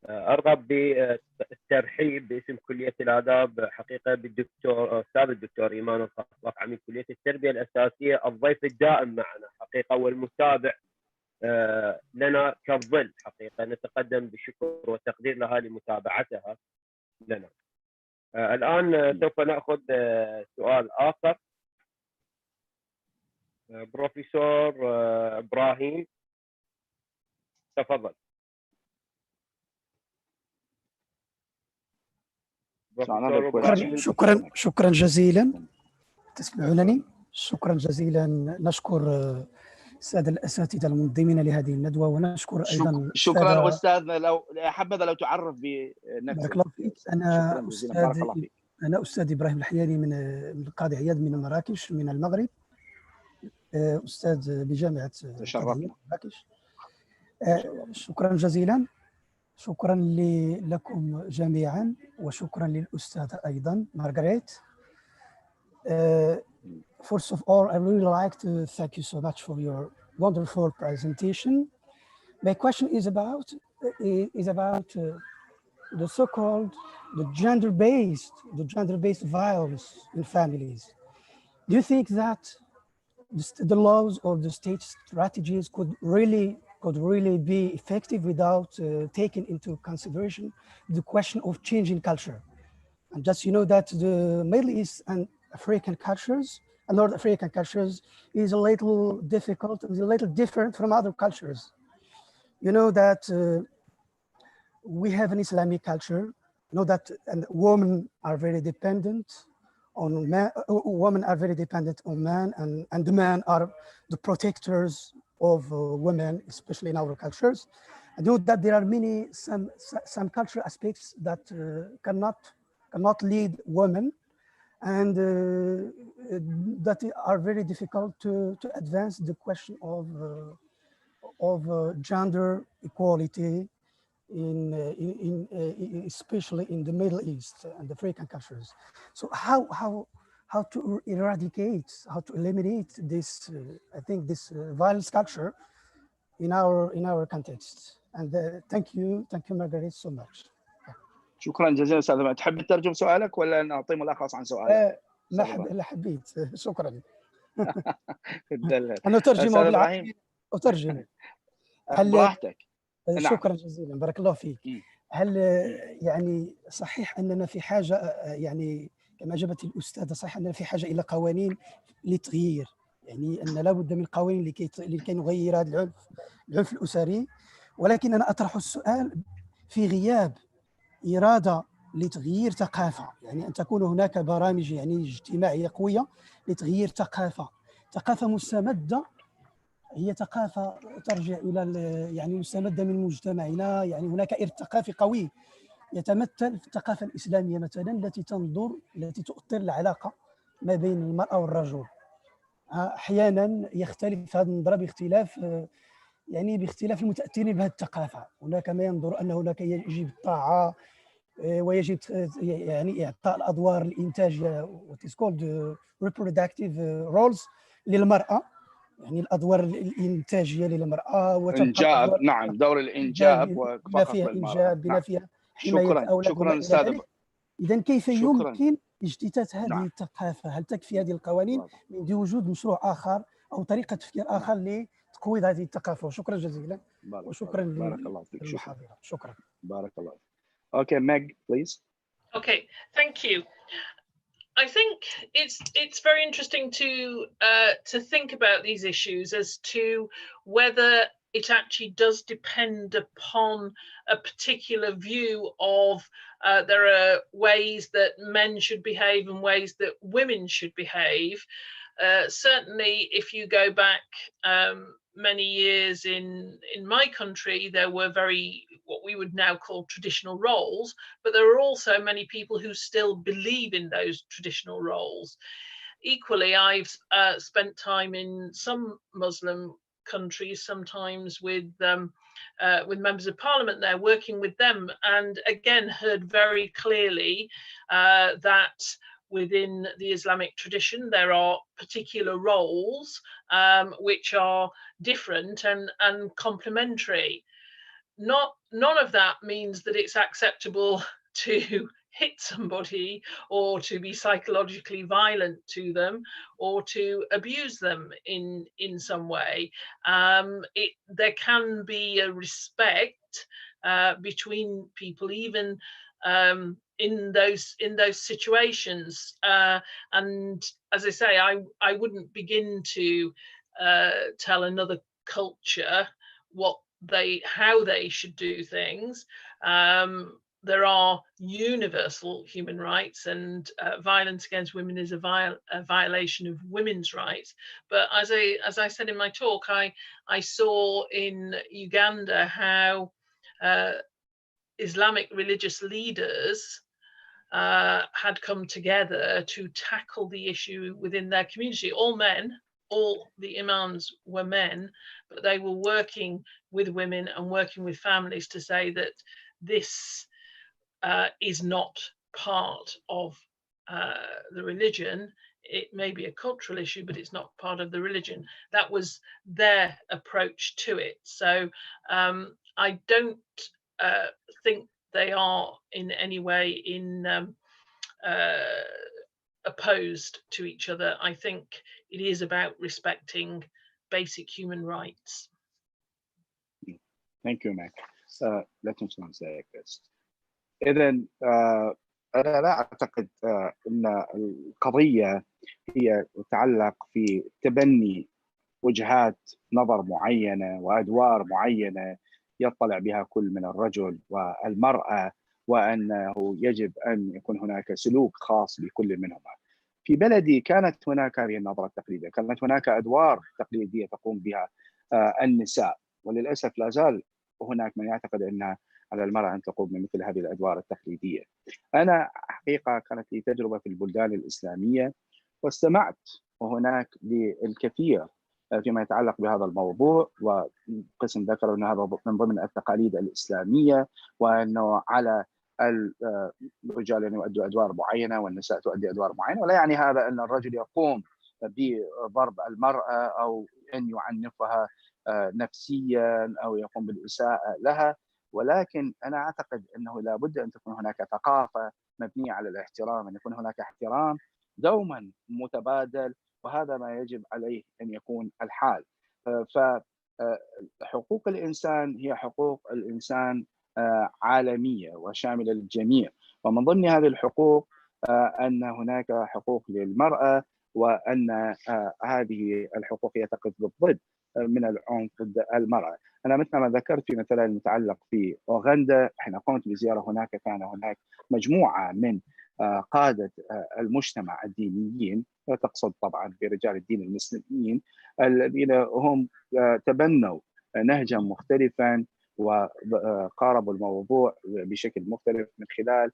Speaker 7: ارغب بالترحيب باسم كليه الاداب حقيقه بالدكتور استاذ الدكتور ايمان الخطاف عميد كليه التربيه الاساسيه، الضيف الدائم معنا حقيقه والمتابع لنا كالظل حقيقه. نتقدم بالشكر والتقدير لها لمتابعتها لنا. الآن سوف نأخذ سؤال آخر. بروفيسور إبراهيم تفضل.
Speaker 9: شكرا جزيلا. تسمعونني؟ شكرا جزيلا. نشكر السادة الأساتذة المنظمين لهذه الندوة، ونشكر أيضا
Speaker 1: شكرا أستاذنا. لو حبذا لو تعرف بنفسك.
Speaker 9: بارك الله فيك.
Speaker 1: شكرا جزيلا. بارك الله فيك.
Speaker 9: أنا أستاذ إبراهيم الحياني من القاضي عياض من مراكش من المغرب، أستاذ بجامعة مراكش. شكرا جزيلا. شكرا لكم جميعا، وشكرا للأستاذة أيضا مارغريت. First of all, I really like to thank you so much for your wonderful presentation. My question is about the so-called gender-based violence in families. Do you think that the laws or the state strategies could really be effective without taking into consideration the question of changing culture? And just that the Middle East and African cultures and North African cultures is a little difficult, is a little different from other cultures. You know that we have an Islamic culture. You know that women are very dependent on men. Women are very dependent on men, and the men are the protectors of women, especially in our cultures. I know that there are some cultural aspects that cannot lead women, and that are very difficult to advance the question of gender equality especially in the Middle East and African cultures. So how to eradicate, how to eliminate this, I think this violence culture in our context. And thank you Margaret so much.
Speaker 1: شكرا جزيلا أستاذ. تحب تترجم سؤالك ولا نعطي ملخص عن سؤالك؟
Speaker 9: لا حبيت. شكرا.
Speaker 1: أنا
Speaker 9: أترجمه بالعربي. أترجم.
Speaker 1: براحتك.
Speaker 9: شكرا جزيلا. بارك الله فيك. هل يعني صحيح أننا في حاجة، يعني كما أجابت الأستاذة، صحيح أننا في حاجة إلى قوانين للتغيير، يعني أن لا بد من قوانين لكي نغير هذا العنف الأسري، ولكن أنا أطرح السؤال في غياب إرادة لتغيير ثقافة، يعني أن تكون هناك برامج يعني اجتماعية قوية لتغيير ثقافة مستمدة، هي ثقافة ترجع إلى يعني مستمدة من مجتمعنا. يعني هناك إرث ثقافي قوي يتمثل في الثقافة الإسلامية مثلا، التي تؤطر العلاقة ما بين المرأة والرجل. أحيانا يختلف هذا النظرة باختلاف المتأثرين بهذه الثقافة. هناك ما ينظر أن هناك يجب الطاعة ويجب يعني إعطاء الأدوار الإنتاجية what is called reproductive roles للمرأة، يعني الأدوار الإنتاجية للمرأة
Speaker 1: إنجاب. نعم، دور الإنجاب
Speaker 9: بما فيها إنجاب، بما فيها حماية الأولاد.
Speaker 1: شكرا أستاذ.
Speaker 9: إذن كيف يمكن اجتثاث هذه الثقافة؟ هل تكفي هذه القوانين من دون وجود مشروع آخر أو طريقة تفكير آخر لتقويض هذه الثقافة؟ وشكرا جزيلا. وشكرا للمحاضرة. شكرا.
Speaker 1: بارك الله. Okay, Meg, please.
Speaker 4: Okay, thank you. I think it's very interesting to think about these issues as to whether it actually does depend upon a particular view of there are ways that men should behave and ways that women should behave. Certainly, if you go back many years in my country, there were what we would now call traditional roles, but there are also many people who still believe in those traditional roles. Equally, I've spent time in some Muslim countries, sometimes with members of parliament there, working with them, and again heard very clearly that within the Islamic tradition there are particular roles which are different and complementary. None of that means that it's acceptable to hit somebody or to be psychologically violent to them or to abuse them in some way. There can be a respect between people, even in those situations. And as I say, I wouldn't begin to tell another culture how they should do things. there are universal human rights, and violence against women is a violation of women's rights. But as I said in my talk, I saw in Uganda how Islamic religious leaders had come together to tackle the issue within their community. All men, all the imams were men, but they were working with women and working with families to say that this is not part of the religion. It may be a cultural issue, but it's not part of the religion. That was their approach to it. So I don't think they are in any way opposed to each other. I think it is about respecting basic human rights.
Speaker 1: Thank you, Mac. Let me translate this. إذا أنا لا أعتقد أن القضية هي تتعلق في تبني وجهات نظر معينة وأدوار معينة يطلع بها كل من الرجل والمرأة، وأنه يجب أن يكون هناك سلوك خاص بكل منهما. في بلدي كانت هناك هذه النظرة التقليدية، كانت هناك أدوار تقليدية تقوم بها النساء، وللأسف لا زال هناك من يعتقد أن على المرأة أن تقوم بمثل هذه الأدوار التقليدية. أنا حقيقة كانت لي تجربة في البلدان الإسلامية واستمعت هناك للكثير فيما يتعلق بهذا الموضوع، وقسم ذكروا أن هذا من ضمن التقاليد الإسلامية، وأنه على الرجال أن يؤدوا أدوار معينة والنساء تؤدي أدوار معينة، ولا يعني هذا أن الرجل يقوم بضرب المرأة أو أن يعنفها نفسيا أو يقوم بالإساءة لها، ولكن أنا أعتقد أنه لابد أن تكون هناك ثقافة مبنية على الاحترام، أن يكون هناك احترام دوما متبادل، وهذا ما يجب عليه أن يكون الحال. فحقوق الإنسان هي حقوق الإنسان عالمية وشاملة للجميع، ومن ضمن هذه الحقوق أن هناك حقوق للمرأة، وأن هذه الحقوق هي تقف بالضد من العنف ضد المرأة. أنا مثل ما ذكرت في مثلا المتعلق في أوغندا، حين قمت بزيارة هناك كان هناك مجموعة من قادة المجتمع الدينيين، وتقصد طبعا برجال الدين المسلمين، الذين هم تبنوا نهجا مختلفا وقاربوا الموضوع بشكل مختلف من خلال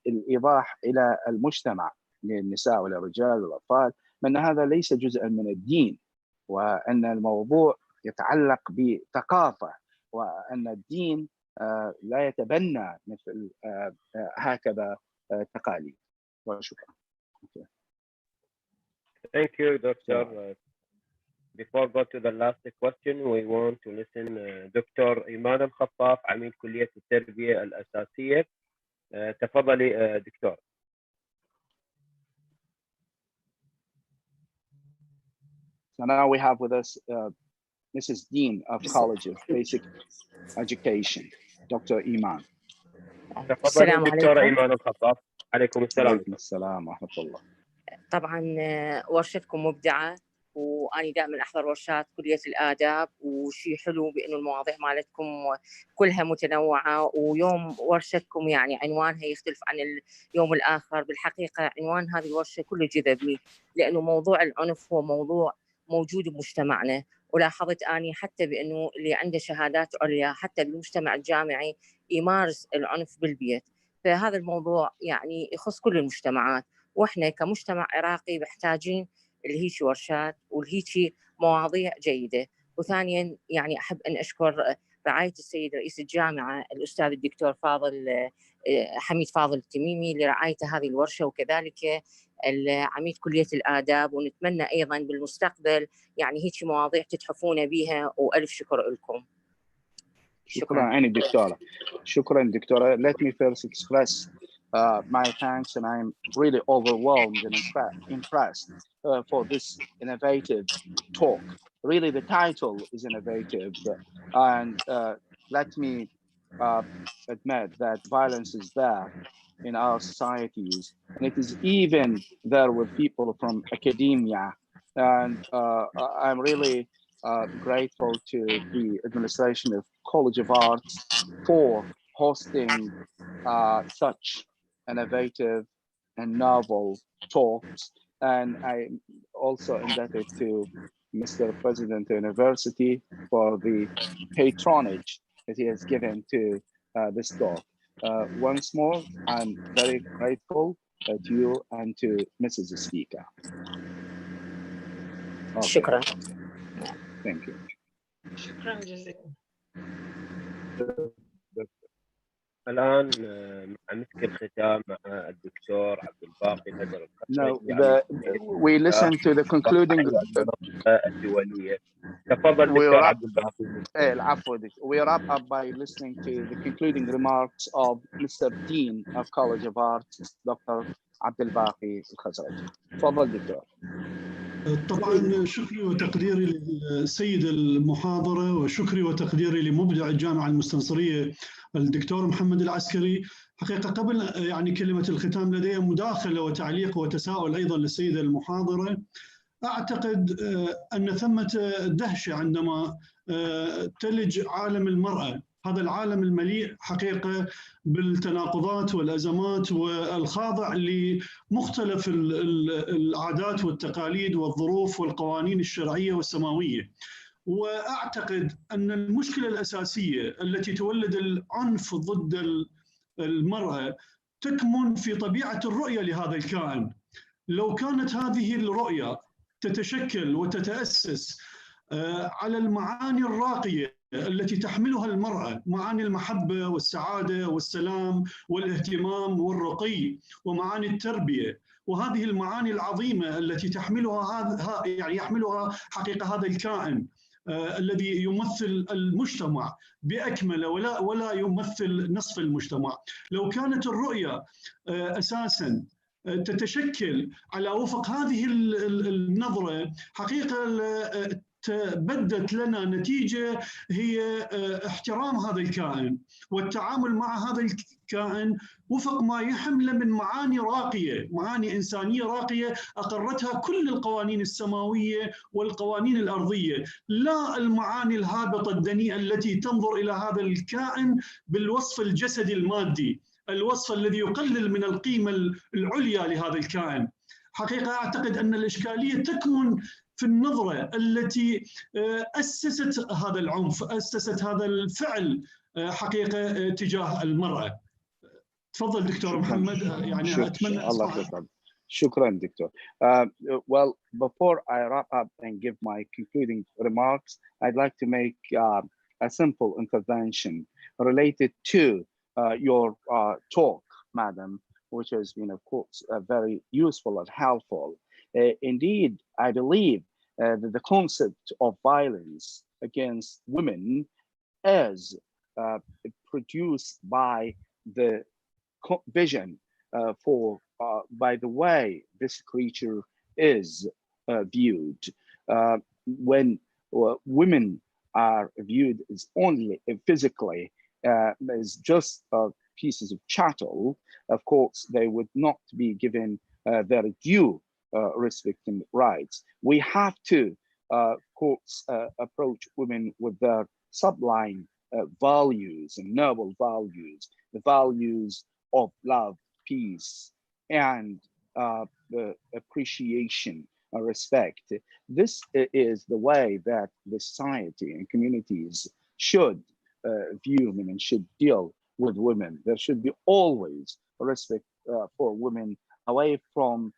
Speaker 1: الإيضاح إلى المجتمع للنساء والرجال والأطفال أن هذا ليس جزءا من الدين، وأن الموضوع يتعلق بثقافة، وأن الدين لا يتبنى مثل هكذا تقاليد. وشكرا.
Speaker 7: Thank you, Doctor. Before go to the last question, we want to listen دكتور إيمان الخطاف عميد كلية التربية الأساسية. تفضلي دكتور.
Speaker 1: So now we have with us Mrs. Dean of College of Basic Education, Dr. Iman.
Speaker 7: تفضلي دكتورة إيمان الخطاف. عليكم السلام.
Speaker 1: عليكم السلام ورحمة الله.
Speaker 10: طبعا ورشتكم مبدعة، وأنا دائما أحضر ورشات كلية الآداب، وشيء حلو بأنه المواضيع مالتكم كلها متنوعة، ويوم ورشتكم يعني عنوانها يختلف عن اليوم الآخر. بالحقيقة عنوان هذه الورشة كله جذبني، لأنه موضوع العنف هو موضوع موجود بمجتمعنا، ولاحظت أني حتى بأنه اللي عنده شهادات عليا حتى بالمجتمع الجامعي يمارس العنف بالبيت. فهذا الموضوع يعني يخص كل المجتمعات، وإحنا كمجتمع عراقي محتاجين الهيك ورشات والهيك مواضيع جيدة. وثانيا يعني أحب أن أشكر رعاية السيد رئيس الجامعة الأستاذ الدكتور حميد فاضل التميمي لرعاية هذه الورشة، وكذلك عميد كلية الآداب، ونتمنى أيضا بالمستقبل يعني هيك مواضيع تتحفون بها، وألف شكر لكم.
Speaker 1: شكرا عيني دكتورة. شكرا دكتورة. Let me first express my thanks, and I'm really overwhelmed and impressed for this innovative talk. Really, the title is innovative, and let me admit that violence is there in our societies, and it is even there with people from academia. And I'm really grateful to the administration of College of Arts for hosting such innovative and novel talks. And I'm also indebted to Mr. President of the University for the patronage that he has given to this talk. Once more, I'm very grateful to you and to Mrs. Speaker. Okay.
Speaker 10: شكرا.
Speaker 1: Thank you.
Speaker 4: شكرا جزيلا.
Speaker 7: الآن مع مسك الختام مع الدكتور عبد الباقي بدر
Speaker 1: No, we listen to the concluding.
Speaker 7: الدولية. تفضل دكتور عبد الباقي.
Speaker 1: العفو. We wrap up by listening to the concluding remarks of Mr. Dean of College of Arts, Dr. عبد الباقي الخزرجي. تفضل دكتور.
Speaker 2: طبعا شكري وتقديري للسيد المحاضرة، وشكري وتقديري لمبدع الجامعة المستنصرية الدكتور محمد العسكري. حقيقة قبل يعني كلمة الختام لدي مداخلة وتعليق وتساؤل أيضا للسيدة المحاضرة. أعتقد أن ثمة دهشة عندما تلج عالم المرأة، هذا العالم المليء حقيقة بالتناقضات والأزمات والخاضع لمختلف العادات والتقاليد والظروف والقوانين الشرعية والسماوية. وأعتقد أن المشكلة الأساسية التي تولد العنف ضد المرأة تكمن في طبيعة الرؤية لهذا الكائن. لو كانت هذه الرؤية تتشكل وتتأسس على المعاني الراقية التي تحملها المرأة، معاني المحبة والسعادة والسلام والاهتمام والرقي ومعاني التربية، وهذه المعاني العظيمة التي يحملها حقيقة هذا الكائن الذي يمثل المجتمع بأكمله ولا يمثل نصف المجتمع. لو كانت الرؤية أساساً تتشكل على وفق هذه النظرة، حقيقة تبدت لنا نتيجة هي احترام هذا الكائن والتعامل مع هذا الكائن وفق ما يحمل من معاني راقية، معاني إنسانية راقية أقرتها كل القوانين السماوية والقوانين الأرضية، لا المعاني الهابطة الدنيئة التي تنظر إلى هذا الكائن بالوصف الجسدي المادي، الوصف الذي يقلل من القيمة العليا لهذا الكائن. حقيقة أعتقد أن الإشكالية تكمن في النظرة التي أسست هذا العنف، أسست هذا الفعل حقيقة تجاه المرأة. تفضل دكتور محمد، يعني أتمنى
Speaker 1: الله. شكرا دكتور. Well, before I wrap up and give my concluding remarks, I'd like to make a simple intervention related to your talk, madam, which has been, of course, very useful and helpful. Indeed, I believe that the concept of violence against women is produced by the vision by the way this creature is viewed. When women are viewed as only physically as just pieces of chattel, of course, they would not be given their due respect and rights. We have to, of course, approach women with their sublime values and noble values, the values of love, peace, and appreciation and respect. This is the way that the society and communities should view women and should deal with women. There should be always respect for women away from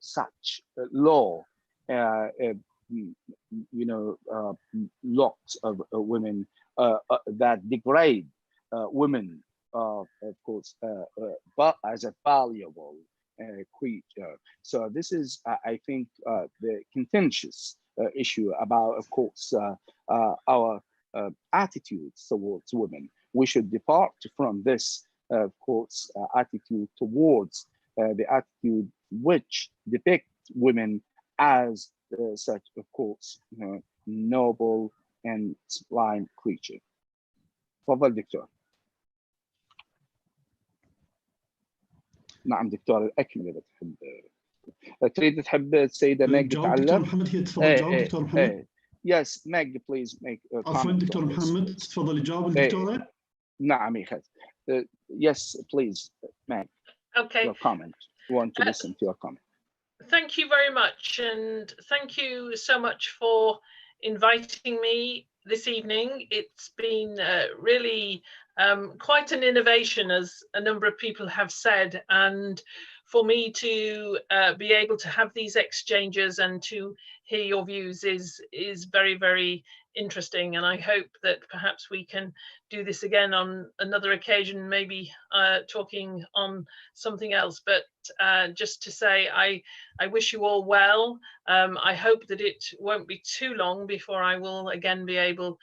Speaker 1: such law. Lots of women that degrade women, of course, but as a valuable creature. So this is, I think, the contentious issue about, of course, our attitudes towards women. We should depart from this, of course, attitude towards the attitude which depicts women as such, of course, noble and sublime creature. تفضل دكتور. نعم دكتور، الأكمل إذا تحب السيدة ماجد تتعلم.
Speaker 2: دكتور محمد هي تفضل جاوب دكتور محمد.
Speaker 1: Yes, Maggie, please make a comment.
Speaker 2: عفوا دكتور محمد، تفضل جاوب الدكتورة.
Speaker 1: نعم يا أخي. yes, please, Meg.
Speaker 4: Okay.
Speaker 1: Your comment. We want to listen to your comment.
Speaker 4: Thank you very much, and thank you so much for inviting me this evening. It's been really quite an innovation, as a number of people have said, and for me to be able to have these exchanges and to hear your views is very, very interesting. And I hope that perhaps we can do this again on another occasion, maybe talking on something else. But just to say, I wish you all well. I hope that it won't be too long before I will again be able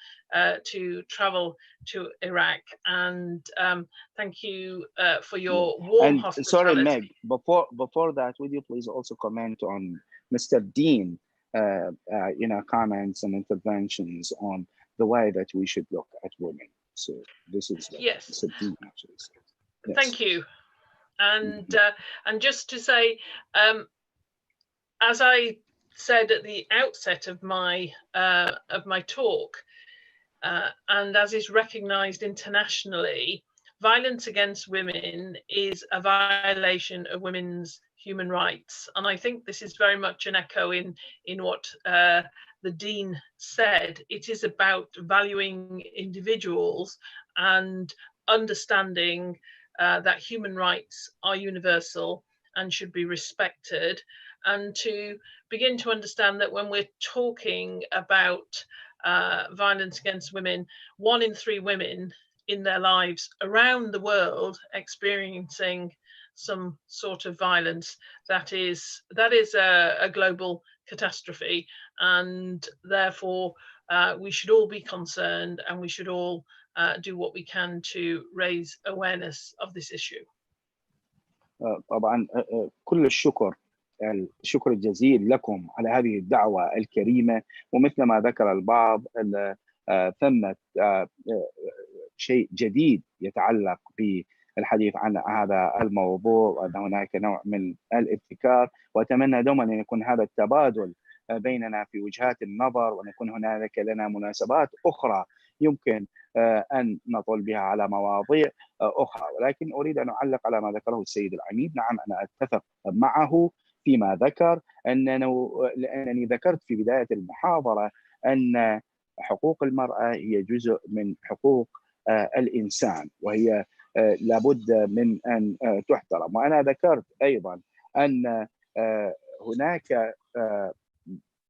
Speaker 4: to travel to Iraq. And thank you for your warm hospitality.
Speaker 1: Sorry, Meg, before that, would you please also comment on Mr. Dean, comments and interventions on the way that we should look at women. So this is what Mr. Dean actually said. Yes.
Speaker 4: Thank you. And and just to say, as I said at the outset of my talk, and as is recognised internationally, violence against women is a violation of women's human rights. And I think this is very much an echo in what the Dean said. It is about valuing individuals and understanding that human rights are universal and should be respected, and to begin to understand that when we're talking about violence against women, 1 in 3 women in their lives around the world experiencing some sort of violence, that is a global catastrophe, and therefore we should all be concerned, and we should all do what we can to raise awareness of this issue.
Speaker 1: طبعا كل الشكر الجزيل لكم على هذه الدعوة الكريمة، ومثل ما ذكر البعض ثمة شيء جديد يتعلق بالحديث عن هذا الموضوع، وأن هناك نوع من الابتكار، وأتمنى دوما أن يكون هذا التبادل بيننا في وجهات النظر، وأن يكون هناك لنا مناسبات أخرى يمكن أن نطل بها على مواضيع أخرى. ولكن أريد أن أعلق على ما ذكره السيد العميد. نعم، أنا أتفق معه فيما ذكر، لأنني ذكرت في بداية المحاضرة أن حقوق المرأة هي جزء من حقوق الإنسان، وهي لابد من أن تحترم. وأنا ذكرت أيضا أن هناك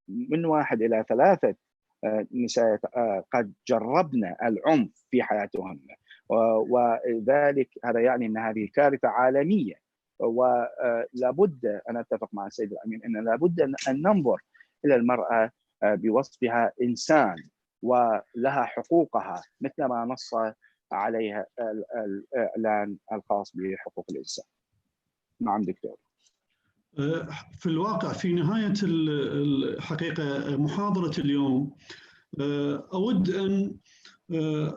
Speaker 1: من 1 إلى 3 نساء قد جربن العنف في حياتهن، وذلك هذا يعني أن هذه كارثة عالمية، ولابد، أنا أتفق مع السيد الأمين، أن لابد أن ننظر إلى المرأة بوصفها إنسان ولها حقوقها مثل ما نص عليها الإعلان الخاص بحقوق الإنسان. نعم دكتور.
Speaker 2: في الواقع في نهاية الحقيقة محاضرة اليوم أود أن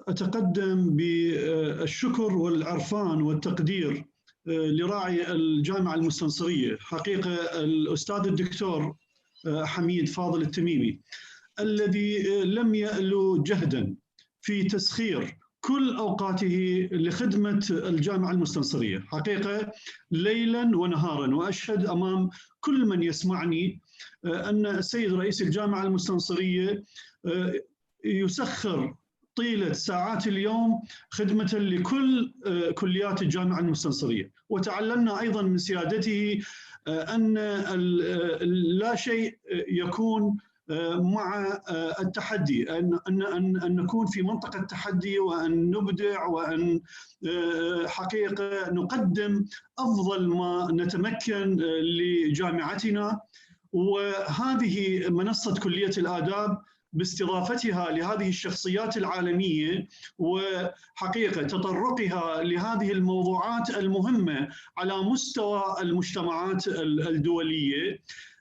Speaker 2: أتقدم بالشكر والعرفان والتقدير لراعي الجامعة المستنصرية، حقيقة الأستاذ الدكتور حميد فاضل التميمي، الذي لم يألو جهدا في تسخير كل أوقاته لخدمة الجامعة المستنصرية، حقيقة ليلا ونهارا. وأشهد أمام كل من يسمعني أن السيد رئيس الجامعة المستنصرية يسخر طيلة ساعات اليوم خدمة لكل كليات الجامعة المستنصرية. وتعلمنا أيضا من سيادته أن لا شيء يكون مع التحدي، أن نكون في منطقة تحدي، وأن نبدع، وأن حقيقة نقدم أفضل ما نتمكن لجامعتنا. وهذه منصة كلية الآداب باستضافتها لهذه الشخصيات العالمية، وحقيقة تطرقها لهذه الموضوعات المهمة على مستوى المجتمعات الدولية،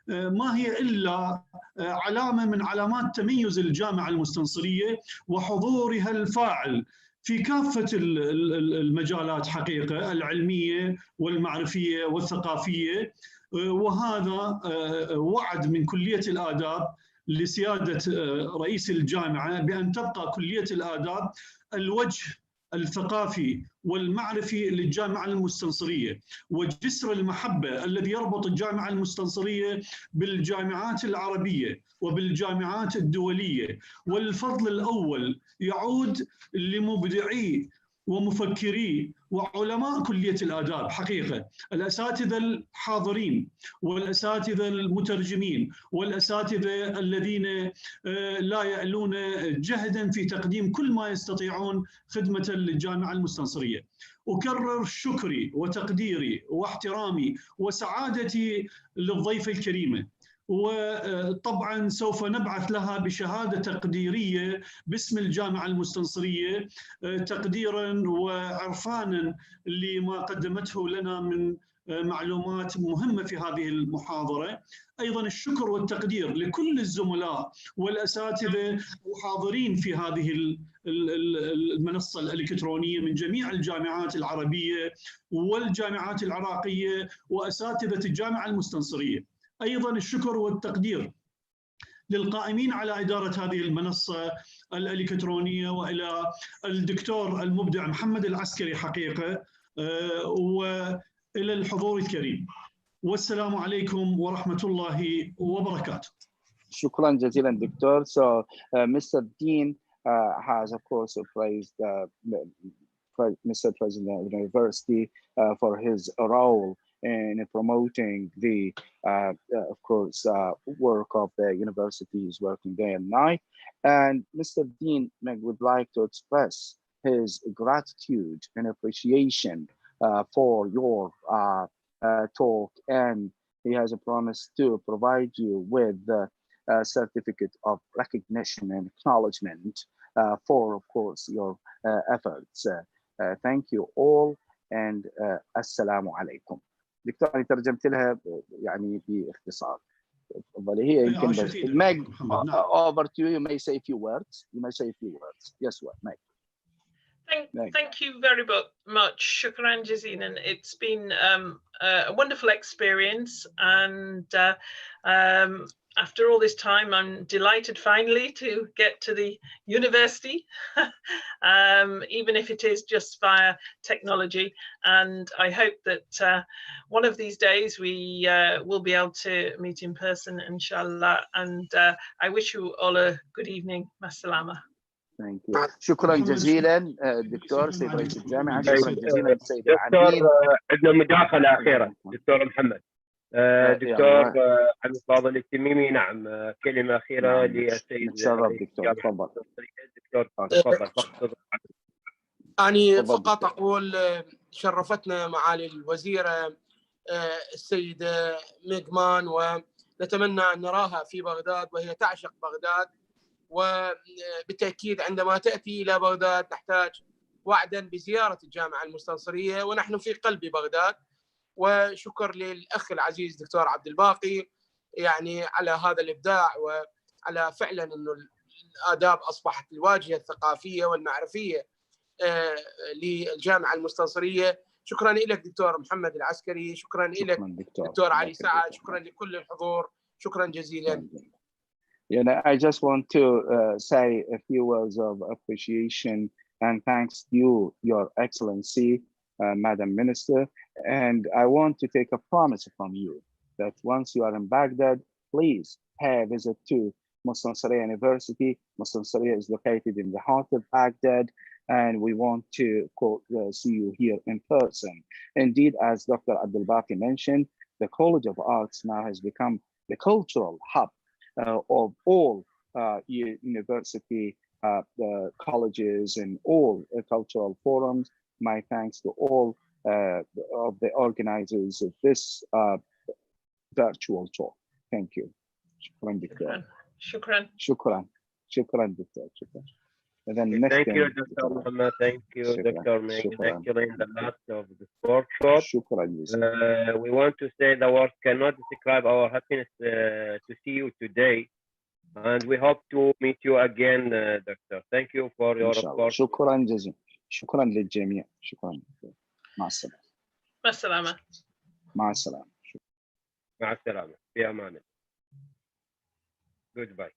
Speaker 2: ما هي إلا علامة من علامات تميز الجامعة المستنصرية وحضورها الفاعل في كافة المجالات، حقيقة العلمية والمعرفية والثقافية. وهذا وعد من كلية الآداب لسيادة رئيس الجامعة بأن تبقى كلية الآداب الوجه الثقافي والمعرفي للجامعة المستنصرية، وجسر المحبة الذي يربط الجامعة المستنصرية بالجامعات العربية وبالجامعات الدولية. والفضل الأول يعود لمبدعي ومفكري وعلماء كلية الآداب، حقيقة الأساتذة الحاضرين والأساتذة المترجمين والأساتذة الذين لا يألون جهدا في تقديم كل ما يستطيعون خدمة للجامعة المستنصرية. أكرر شكري وتقديري واحترامي وسعادتي للضيفة الكريمة، وطبعا سوف نبعث لها بشهادة تقديرية باسم الجامعة المستنصرية تقديرا وعرفانا لما قدمته لنا من معلومات مهمة في هذه المحاضرة. أيضا الشكر والتقدير لكل الزملاء والأساتذة الحاضرين في هذه المنصة الإلكترونية من جميع الجامعات العربية والجامعات العراقية وأساتذة الجامعة المستنصرية. أيضا الشكر والتقدير للقائمين على إدارة هذه المنصة الإلكترونية، وإلى الدكتور المبدع محمد العسكري حقيقة، وإلى الحضور الكريم. والسلام عليكم ورحمة الله وبركاته.
Speaker 1: شكرا جزيلا دكتور. So Mr. Dean has of course praised Mr. President of the University for his role in promoting the of course work of the universities working day and night. And Mr. Dean would like to express his gratitude and appreciation for your talk, and he has a promise to provide you with a certificate of recognition and acknowledgement for of course your efforts. Thank you all, and السلام عليكم. دكتور أنا ترجمت لها يعني باختصار. تفضلي. هي يمكن بس Meg, over to you. You may say a few words. Yes, what Meg?
Speaker 4: Thank you very much. Shukran jazilan. It's been a wonderful experience, and after all this time, I'm delighted finally to get to the university, even if it is just via technology. And I hope that one of these days we will be able to meet in person, inshallah. And I wish you all a good evening. Masalama.
Speaker 1: Thank you. شكرا جزيلا دكتور سيد رئيس الجامعة. شكرا جزيلا سيد العميد.
Speaker 7: عندنا مداخلة أخيرة دكتور محمد. دكتور عبد الفاضل التميمي. نعم كلمة أخيرة للسيد.
Speaker 1: تشرف دكتور. تفضل.
Speaker 7: دكتور تفضل.
Speaker 5: أنا فقط أقول شرفتنا معالي الوزيرة السيدة ميغمان، ونتمنى أن نراها في بغداد، وهي تعشق بغداد، وبالتأكيد عندما تأتي إلى بغداد نحتاج وعدا بزيارة الجامعة المستنصرية، ونحن في قلب بغداد. وشكر للأخ العزيز دكتور عبد الباقي يعني على هذا الإبداع، وعلى فعلا أنه الآداب أصبحت الواجهة الثقافية والمعرفية للجامعة المستنصرية. شكرا لك دكتور محمد العسكري، شكرا لك دكتور علي سعد، شكرا لكل الحضور، شكرا جزيلا.
Speaker 1: I just want to say a few words of appreciation and thanks to you, Your Excellency, Madam Minister. And I want to take a promise from you that once you are in Baghdad, please pay a visit to Mustansariya University. Mustansariya is located in the heart of Baghdad, and we want to see you here in person. Indeed, as Dr. Abdul Baqi mentioned, the College of Arts now has become the cultural hub of all university colleges and all cultural forums. My thanks to all of the organizers of this virtual talk. Thank you. شكرا دكتور. شكرا دكتور.
Speaker 7: Thank you, Dr. Muhammad. Thank you, Dr. Meg. Actually, in the last of this workshop, we want to say the words cannot describe our happiness to see you today, and we hope to meet you again, Doctor. Thank you for your support.
Speaker 1: شكرا جزيلا. شكرا للجميع. شكرا. مع السلامة.
Speaker 4: مع السلامة.
Speaker 1: مع السلامة.
Speaker 7: مع السلامة. في أمان الله. Goodbye.